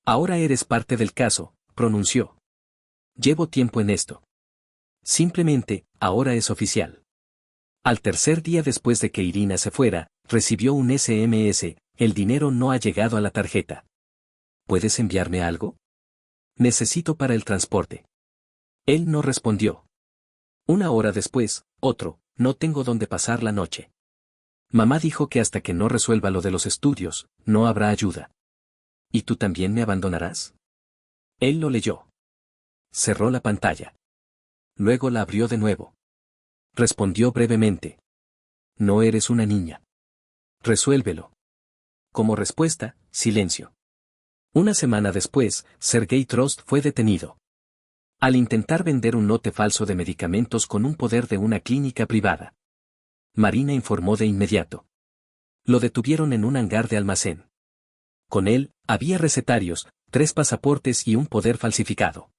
Ahora eres parte del caso, pronunció. Llevo tiempo en esto. Simplemente, ahora es oficial. Al tercer día después de que Irina se fuera, recibió un SMS, el dinero no ha llegado a la tarjeta. ¿Puedes enviarme algo? Necesito para el transporte. Él no respondió. Una hora después, otro, no tengo dónde pasar la noche. Mamá dijo que hasta que no resuelva lo de los estudios, no habrá ayuda. ¿Y tú también me abandonarás? Él lo leyó. Cerró la pantalla. Luego la abrió de nuevo. Respondió brevemente. No eres una niña. Resuélvelo. Como respuesta, silencio. Una semana después, Sergei Drozd fue detenido. Al intentar vender un lote falso de medicamentos con un poder de una clínica privada. Marina informó de inmediato. Lo detuvieron en un hangar de almacén. Con él, había recetarios, 3 pasaportes y un poder falsificado.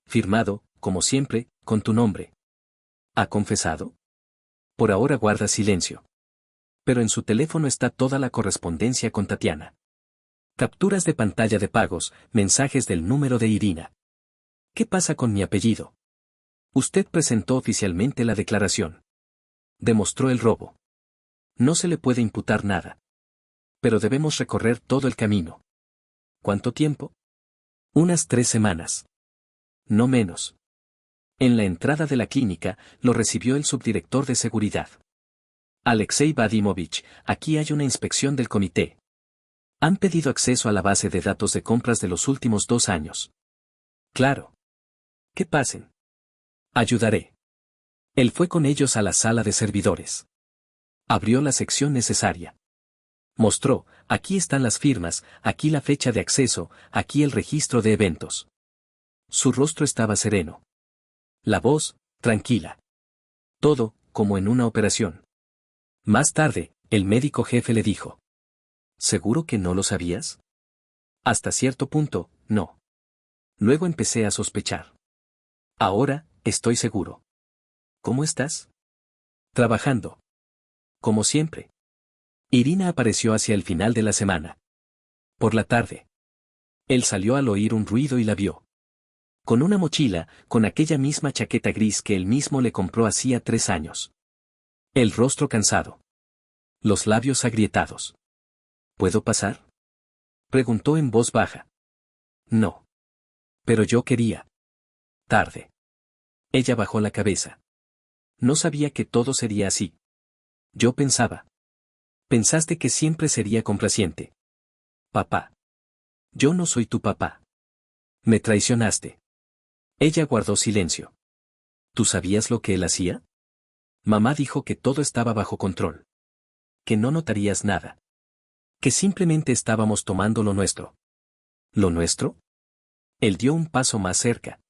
Firmado, como siempre, con tu nombre. ¿Ha confesado? Por ahora guarda silencio. Pero en su teléfono está toda la correspondencia con Tatiana. Capturas de pantalla de pagos, mensajes del número de Irina. ¿Qué pasa con mi apellido? Usted presentó oficialmente la declaración. Demostró el robo. No se le puede imputar nada. Pero debemos recorrer todo el camino. ¿Cuánto tiempo? Unas 3 semanas. No menos. En la entrada de la clínica, lo recibió el subdirector de seguridad. Alexei Vadimovich, aquí hay una inspección del comité. Han pedido acceso a la base de datos de compras de los últimos 2 años. Claro. Que pasen. Ayudaré. Él fue con ellos a la sala de servidores. Abrió la sección necesaria. Mostró, aquí están las firmas, aquí la fecha de acceso, aquí el registro de eventos. Su rostro estaba sereno. La voz, tranquila. Todo, como en una operación. Más tarde, el médico jefe le dijo. ¿Seguro que no lo sabías? Hasta cierto punto, no. Luego empecé a sospechar. Ahora, estoy seguro. ¿Cómo estás? Trabajando. Como siempre. Irina apareció hacia el final de la semana. Por la tarde. Él salió al oír un ruido y la vio. Con una mochila, con aquella misma chaqueta gris que él mismo le compró hacía 3 años. El rostro cansado. Los labios agrietados. ¿Puedo pasar? Preguntó en voz baja. No. Pero yo quería. Tarde. Ella bajó la cabeza. No sabía que todo sería así. Yo pensaba. Pensaste que siempre sería complaciente. Papá. Yo no soy tu papá. Me traicionaste. Ella guardó silencio. ¿Tú sabías lo que él hacía? Mamá dijo que todo estaba bajo control. Que no notarías nada. Que simplemente estábamos tomando lo nuestro. ¿Lo nuestro? Él dio un paso más cerca.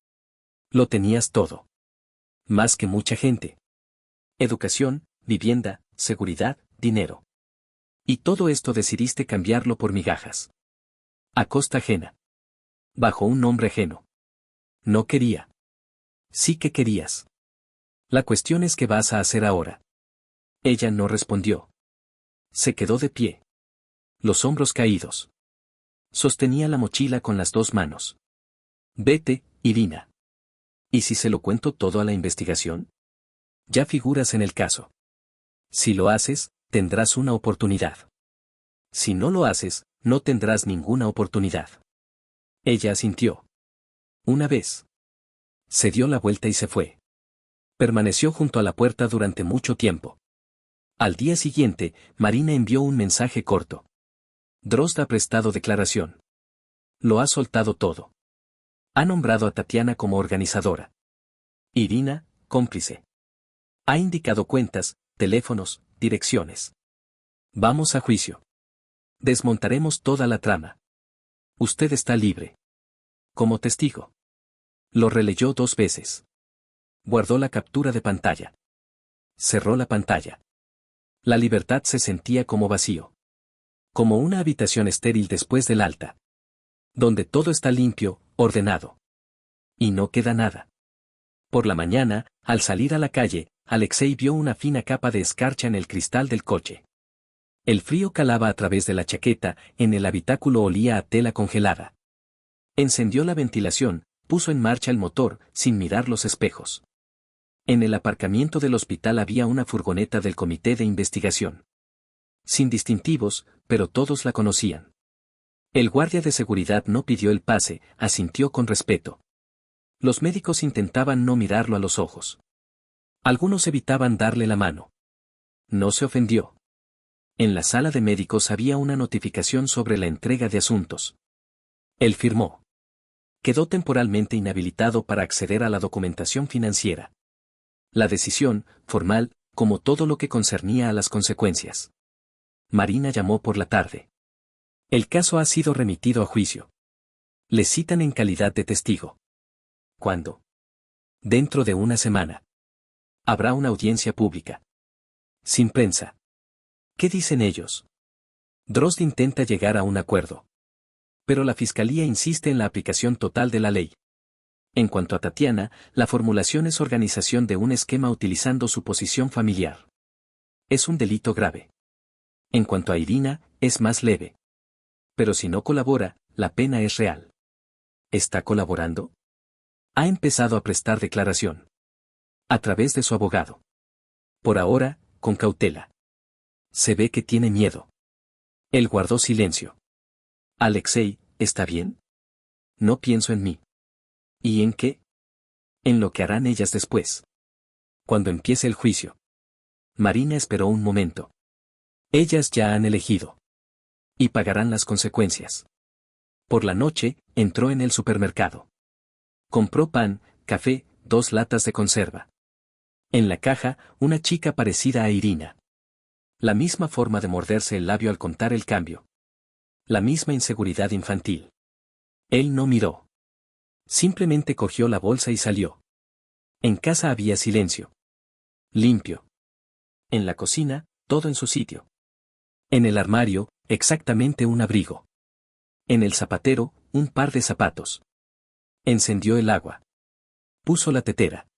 Lo tenías todo. Más que mucha gente. Educación, vivienda, seguridad, dinero. Y todo esto decidiste cambiarlo por migajas. A costa ajena. Bajo un nombre ajeno. No quería. Sí que querías. La cuestión es qué vas a hacer ahora. Ella no respondió. Se quedó de pie. Los hombros caídos. Sostenía la mochila con las 2 manos. Vete, Irina. ¿Y si se lo cuento todo a la investigación? Ya figuras en el caso. Si lo haces, tendrás una oportunidad. Si no lo haces, no tendrás ninguna oportunidad. Ella asintió. Una vez. Se dio la vuelta y se fue. Permaneció junto a la puerta durante mucho tiempo. Al día siguiente, Marina envió un mensaje corto. Drozd ha prestado declaración. Lo ha soltado todo. Ha nombrado a Tatiana como organizadora. Irina, cómplice. Ha indicado cuentas, teléfonos, direcciones. Vamos a juicio. Desmontaremos toda la trama. Usted está libre. Como testigo. Lo releyó 2 veces. Guardó la captura de pantalla. Cerró la pantalla. La libertad se sentía como vacío. Como una habitación estéril después del alta. Donde todo está limpio, ordenado. Y no queda nada. Por la mañana, al salir a la calle, Alexei vio una fina capa de escarcha en el cristal del coche. El frío calaba a través de la chaqueta, en el habitáculo olía a tela congelada. Encendió la ventilación, puso en marcha el motor, sin mirar los espejos. En el aparcamiento del hospital había una furgoneta del comité de investigación. Sin distintivos, pero todos la conocían. El guardia de seguridad no pidió el pase, asintió con respeto. Los médicos intentaban no mirarlo a los ojos. Algunos evitaban darle la mano. No se ofendió. En la sala de médicos había una notificación sobre la entrega de asuntos. Él firmó. Quedó temporalmente inhabilitado para acceder a la documentación financiera. La decisión, formal, como todo lo que concernía a las consecuencias. Marina llamó por la tarde. El caso ha sido remitido a juicio. Le citan en calidad de testigo. ¿Cuándo? Dentro de una semana. Habrá una audiencia pública. Sin prensa. ¿Qué dicen ellos? Drozd intenta llegar a un acuerdo. Pero la fiscalía insiste en la aplicación total de la ley. En cuanto a Tatiana, la formulación es organización de un esquema utilizando su posición familiar. Es un delito grave. En cuanto a Irina, es más leve. Pero si no colabora, la pena es real. ¿Está colaborando? Ha empezado a prestar declaración. A través de su abogado. Por ahora, con cautela. Se ve que tiene miedo. Él guardó silencio. Alexei, ¿está bien? No pienso en mí. ¿Y en qué? En lo que harán ellas después. Cuando empiece el juicio. Marina esperó un momento. Ellas ya han elegido. Y pagarán las consecuencias. Por la noche, entró en el supermercado. Compró pan, café, 2 latas de conserva. En la caja, una chica parecida a Irina. La misma forma de morderse el labio al contar el cambio. La misma inseguridad infantil. Él no miró. Simplemente cogió la bolsa y salió. En casa había silencio. Limpio. En la cocina, todo en su sitio. En el armario, exactamente un abrigo. En el zapatero, un par de zapatos. Encendió el agua. Puso la tetera.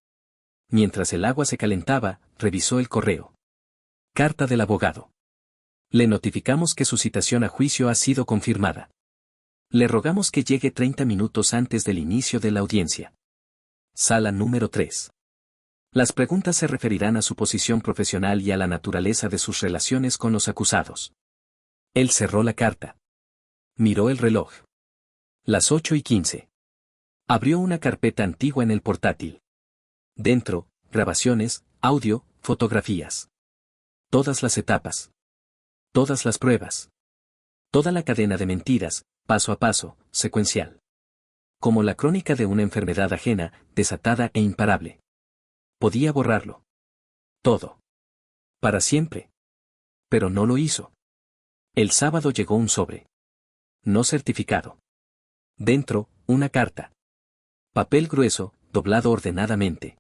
Mientras el agua se calentaba, revisó el correo. Carta del abogado. Le notificamos que su citación a juicio ha sido confirmada. Le rogamos que llegue 30 minutos antes del inicio de la audiencia. Sala número 3. Las preguntas se referirán a su posición profesional y a la naturaleza de sus relaciones con los acusados. Él cerró la carta. Miró el reloj. Las 8:15. Abrió una carpeta antigua en el portátil. Dentro, grabaciones, audio, fotografías. Todas las etapas. Todas las pruebas. Toda la cadena de mentiras, paso a paso, secuencial. Como la crónica de una enfermedad ajena, desatada e imparable. Podía borrarlo. Todo. Para siempre. Pero no lo hizo. El sábado llegó un sobre. No certificado. Dentro, una carta. Papel grueso, doblado ordenadamente.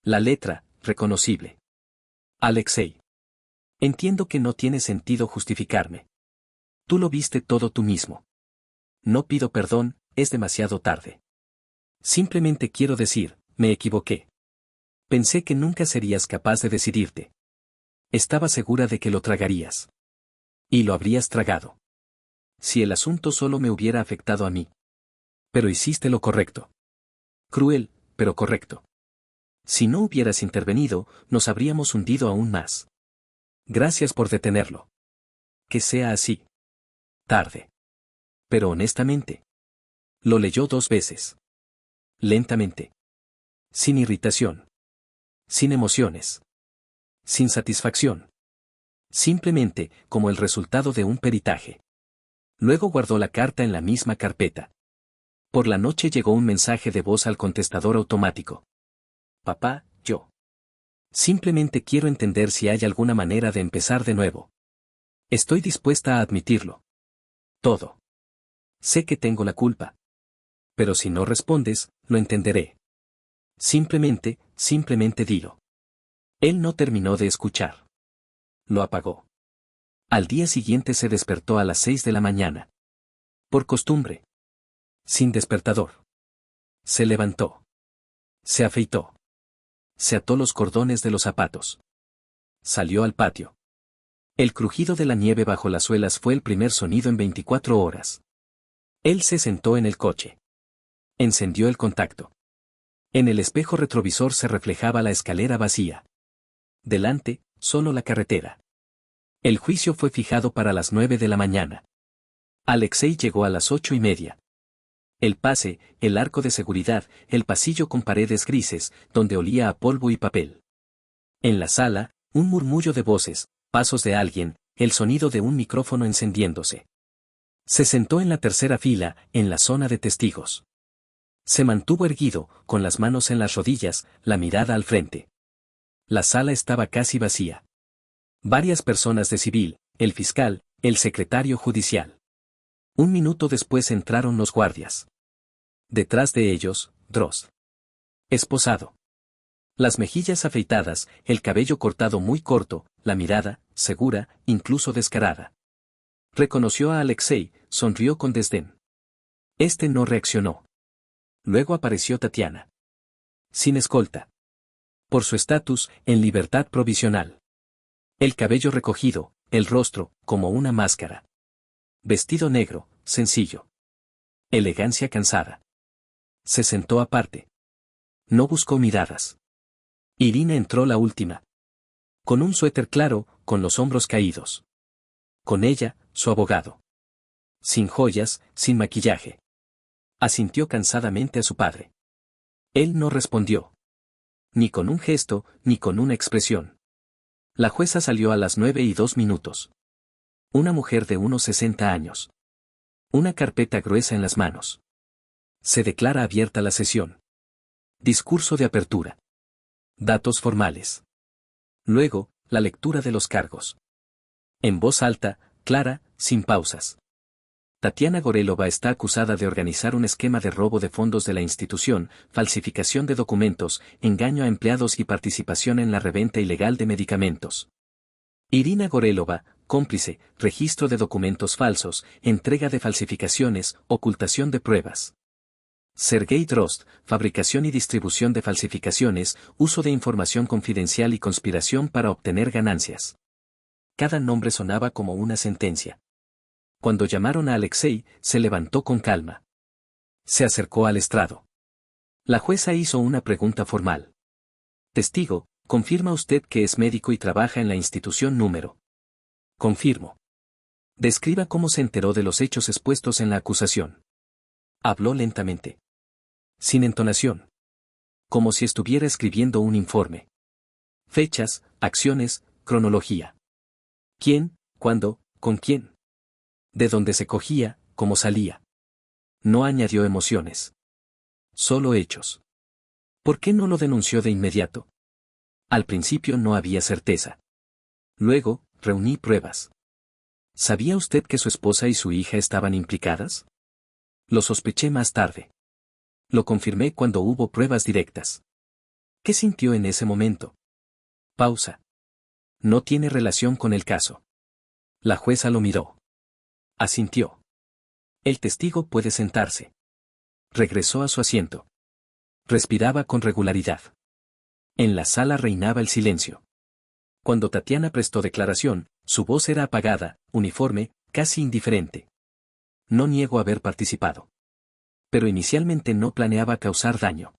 La letra, reconocible. Alexei. Entiendo que no tiene sentido justificarme. Tú lo viste todo tú mismo. No pido perdón, es demasiado tarde. Simplemente quiero decir, me equivoqué. Pensé que nunca serías capaz de decidirte. Estaba segura de que lo tragarías. Y lo habrías tragado. Si el asunto solo me hubiera afectado a mí. Pero hiciste lo correcto. Cruel, pero correcto. Si no hubieras intervenido, nos habríamos hundido aún más. Gracias por detenerlo. Que sea así. Tarde. Pero honestamente. Lo leyó 2 veces. Lentamente. Sin irritación. Sin emociones. Sin satisfacción. Simplemente, como el resultado de un peritaje. Luego guardó la carta en la misma carpeta. Por la noche llegó un mensaje de voz al contestador automático. Papá, yo. Simplemente quiero entender si hay alguna manera de empezar de nuevo. Estoy dispuesta a admitirlo. Todo. Sé que tengo la culpa. Pero si no respondes, lo entenderé. Simplemente dilo. Él no terminó de escuchar. Lo apagó. Al día siguiente se despertó a las 6 de la mañana. Por costumbre. Sin despertador. Se levantó. Se afeitó. Se ató los cordones de los zapatos. Salió al patio. El crujido de la nieve bajo las suelas fue el primer sonido en 24 horas. Él se sentó en el coche. Encendió el contacto. En el espejo retrovisor se reflejaba la escalera vacía. Delante, solo la carretera. El juicio fue fijado para las 9 de la mañana. Alexei llegó a las 8:30. El pase, el arco de seguridad, el pasillo con paredes grises, donde olía a polvo y papel. En la sala, un murmullo de voces, pasos de alguien, el sonido de un micrófono encendiéndose. Se sentó en la tercera fila, en la zona de testigos. Se mantuvo erguido, con las manos en las rodillas, la mirada al frente. La sala estaba casi vacía. Varias personas de civil, el fiscal, el secretario judicial. Un minuto después entraron los guardias. Detrás de ellos, Drozd. Esposado. Las mejillas afeitadas, el cabello cortado muy corto, la mirada, segura, incluso descarada. Reconoció a Alexei, sonrió con desdén. Este no reaccionó. Luego apareció Tatiana. Sin escolta. Por su estatus, en libertad provisional. El cabello recogido, el rostro, como una máscara. Vestido negro, sencillo. Elegancia cansada. Se sentó aparte. No buscó miradas. Irina entró la última. Con un suéter claro, con los hombros caídos. Con ella, su abogado. Sin joyas, sin maquillaje. Asintió cansadamente a su padre. Él no respondió. Ni con un gesto, ni con una expresión. La jueza salió a las 9:02. Una mujer de unos 60 años. Una carpeta gruesa en las manos. Se declara abierta la sesión. Discurso de apertura. Datos formales. Luego, la lectura de los cargos. En voz alta, clara, sin pausas. Tatiana Gorelova está acusada de organizar un esquema de robo de fondos de la institución, falsificación de documentos, engaño a empleados y participación en la reventa ilegal de medicamentos. Irina Gorelova, cómplice, registro de documentos falsos, entrega de falsificaciones, ocultación de pruebas. Sergei Drozd, fabricación y distribución de falsificaciones, uso de información confidencial y conspiración para obtener ganancias. Cada nombre sonaba como una sentencia. Cuando llamaron a Alexei, se levantó con calma. Se acercó al estrado. La jueza hizo una pregunta formal. Testigo, ¿confirma usted que es médico y trabaja en la institución número? Confirmo. Describa cómo se enteró de los hechos expuestos en la acusación. Habló lentamente. Sin entonación. Como si estuviera escribiendo un informe. Fechas, acciones, cronología. ¿Quién, cuándo, con quién? De dónde se cogía, cómo salía. No añadió emociones. Solo hechos. ¿Por qué no lo denunció de inmediato? Al principio no había certeza. Luego, reuní pruebas. ¿Sabía usted que su esposa y su hija estaban implicadas? Lo sospeché más tarde. Lo confirmé cuando hubo pruebas directas. ¿Qué sintió en ese momento? Pausa. No tiene relación con el caso. La jueza lo miró. Asintió. El testigo puede sentarse. Regresó a su asiento. Respiraba con regularidad. En la sala reinaba el silencio. Cuando Tatiana prestó declaración, su voz era apagada, uniforme, casi indiferente. No niego haber participado. Pero inicialmente no planeaba causar daño.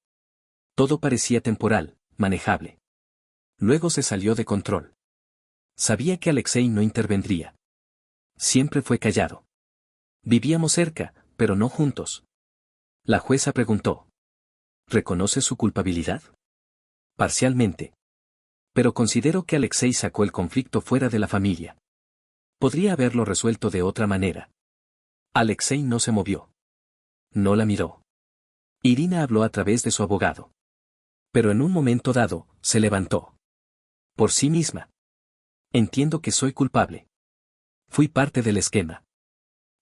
Todo parecía temporal, manejable. Luego se salió de control. Sabía que Alexei no intervendría. Siempre fue callado. Vivíamos cerca, pero no juntos. La jueza preguntó. ¿Reconoce su culpabilidad? Parcialmente. Pero considero que Alexei sacó el conflicto fuera de la familia. Podría haberlo resuelto de otra manera. Alexei no se movió. No la miró. Irina habló a través de su abogado. Pero en un momento dado, se levantó. Por sí misma. Entiendo que soy culpable. Fui parte del esquema.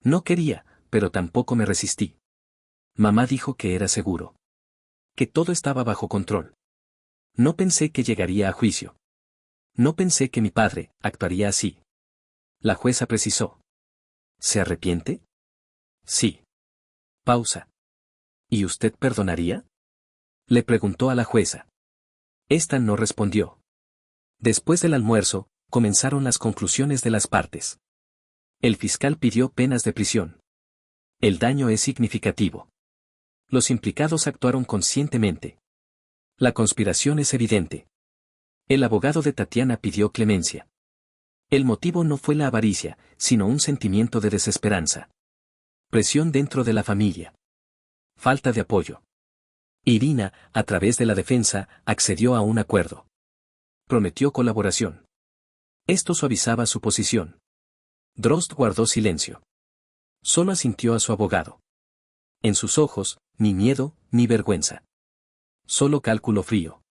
No quería, pero tampoco me resistí. Mamá dijo que era seguro. Que todo estaba bajo control. No pensé que llegaría a juicio. No pensé que mi padre actuaría así. La jueza precisó. ¿Se arrepiente? Sí. Pausa. ¿Y usted perdonaría? Le preguntó a la jueza. Esta no respondió. Después del almuerzo, comenzaron las conclusiones de las partes. El fiscal pidió penas de prisión. El daño es significativo. Los implicados actuaron conscientemente. La conspiración es evidente. El abogado de Tatiana pidió clemencia. El motivo no fue la avaricia, sino un sentimiento de desesperanza. Presión dentro de la familia. Falta de apoyo. Irina, a través de la defensa, accedió a un acuerdo. Prometió colaboración. Esto suavizaba su posición. Drozd guardó silencio. Solo asintió a su abogado. En sus ojos, ni miedo, ni vergüenza. Solo cálculo frío.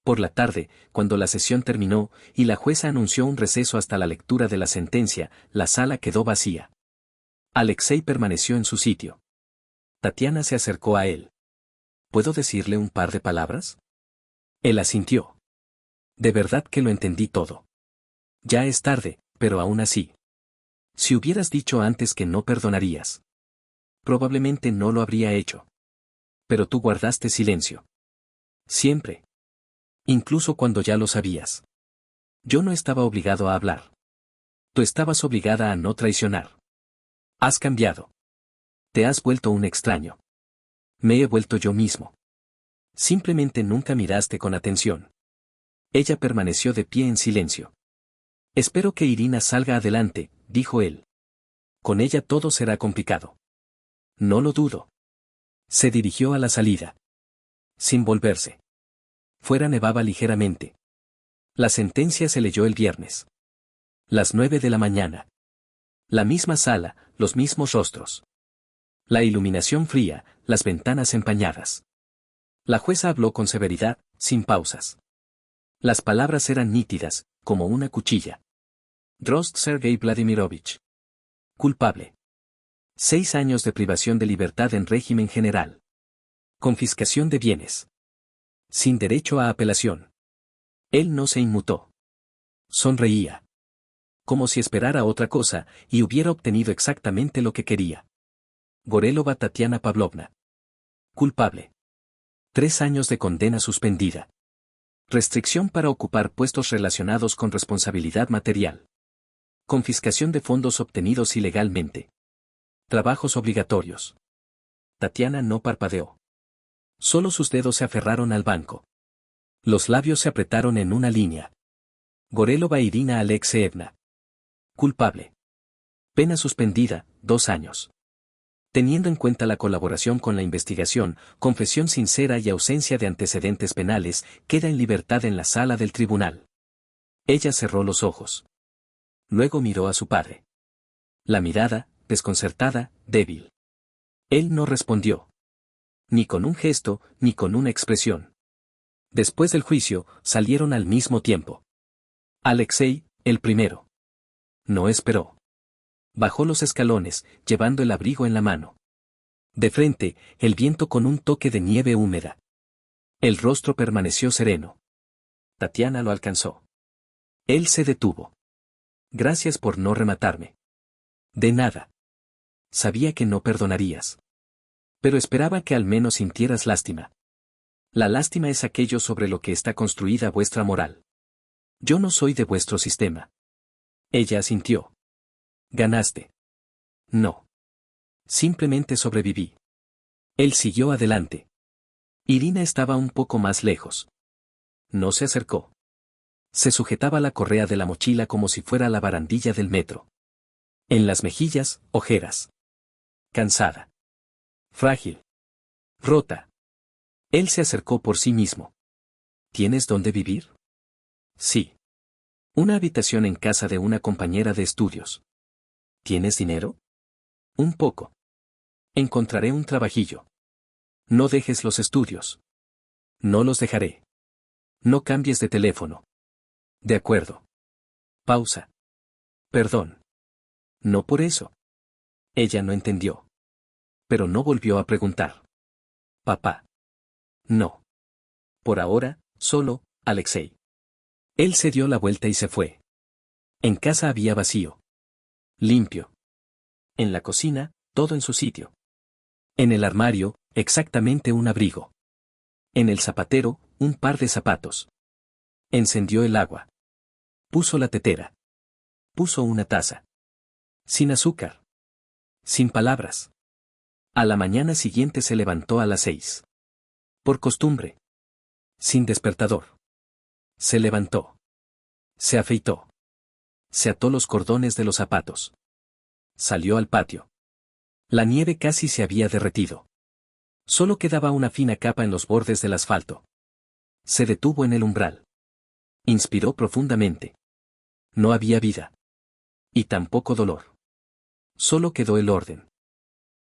Por la tarde, cuando la sesión terminó, y la jueza anunció un receso hasta la lectura de la sentencia, la sala quedó vacía. Alexei permaneció en su sitio. Tatiana se acercó a él. ¿Puedo decirle un par de palabras? Él asintió. De verdad que lo entendí todo. Ya es tarde, pero aún así. Si hubieras dicho antes que no perdonarías. Probablemente no lo habría hecho. Pero tú guardaste silencio. Siempre. Incluso cuando ya lo sabías. Yo no estaba obligado a hablar. Tú estabas obligada a no traicionar. Has cambiado. Te has vuelto un extraño. Me he vuelto yo mismo. Simplemente nunca miraste con atención. Ella permaneció de pie en silencio. Espero que Irina salga adelante, dijo él. Con ella todo será complicado. No lo dudo. Se dirigió a la salida. Sin volverse. Fuera nevaba ligeramente. La sentencia se leyó el viernes. Las 9 de la mañana. La misma sala, los mismos rostros. La iluminación fría, las ventanas empañadas. La jueza habló con severidad, sin pausas. Las palabras eran nítidas, como una cuchilla. Drozd Sergei Vladimirovich. Culpable. 6 años de privación de libertad en régimen general. Confiscación de bienes. Sin derecho a apelación. Él no se inmutó. Sonreía. Como si esperara otra cosa, y hubiera obtenido exactamente lo que quería. Gorelova Tatiana Pavlovna. Culpable. 3 años de condena suspendida. Restricción para ocupar puestos relacionados con responsabilidad material. Confiscación de fondos obtenidos ilegalmente. Trabajos obligatorios. Tatiana no parpadeó. Solo sus dedos se aferraron al banco. Los labios se apretaron en una línea. Gorelova Irina Alexeevna. Culpable. Pena suspendida, 2 años. Teniendo en cuenta la colaboración con la investigación, confesión sincera y ausencia de antecedentes penales, queda en libertad en la sala del tribunal. Ella cerró los ojos. Luego miró a su padre. La mirada, desconcertada, débil. Él no respondió. Ni con un gesto, ni con una expresión. Después del juicio, salieron al mismo tiempo. Alexei, el primero. No esperó. Bajó los escalones, llevando el abrigo en la mano. De frente, el viento con un toque de nieve húmeda. El rostro permaneció sereno. Tatiana lo alcanzó. Él se detuvo. Gracias por no rematarme. De nada. Sabía que no perdonarías. Pero esperaba que al menos sintieras lástima. La lástima es aquello sobre lo que está construida vuestra moral. Yo no soy de vuestro sistema. Ella asintió. Ganaste. No. Simplemente sobreviví. Él siguió adelante. Irina estaba un poco más lejos. No se acercó. Se sujetaba la correa de la mochila como si fuera la barandilla del metro. En las mejillas, ojeras. Cansada. Frágil. Rota. Él se acercó por sí mismo. ¿Tienes dónde vivir? Sí. Una habitación en casa de una compañera de estudios. ¿Tienes dinero? Un poco. Encontraré un trabajillo. No dejes los estudios. No los dejaré. No cambies de teléfono. De acuerdo. Pausa. Perdón. No por eso. Ella no entendió. Pero no volvió a preguntar. Papá. No. Por ahora, solo, Alexei. Él se dio la vuelta y se fue. En casa había vacío. Limpio. En la cocina, todo en su sitio. En el armario, exactamente un abrigo. En el zapatero, un par de zapatos. Encendió el agua. Puso la tetera. Puso una taza. Sin azúcar. Sin palabras. A la mañana siguiente se levantó a las 6. Por costumbre. Sin despertador. Se levantó. Se afeitó. Se ató los cordones de los zapatos. Salió al patio. La nieve casi se había derretido. Solo quedaba una fina capa en los bordes del asfalto. Se detuvo en el umbral. Inspiró profundamente. No había vida. Y tampoco dolor. Solo quedó el orden.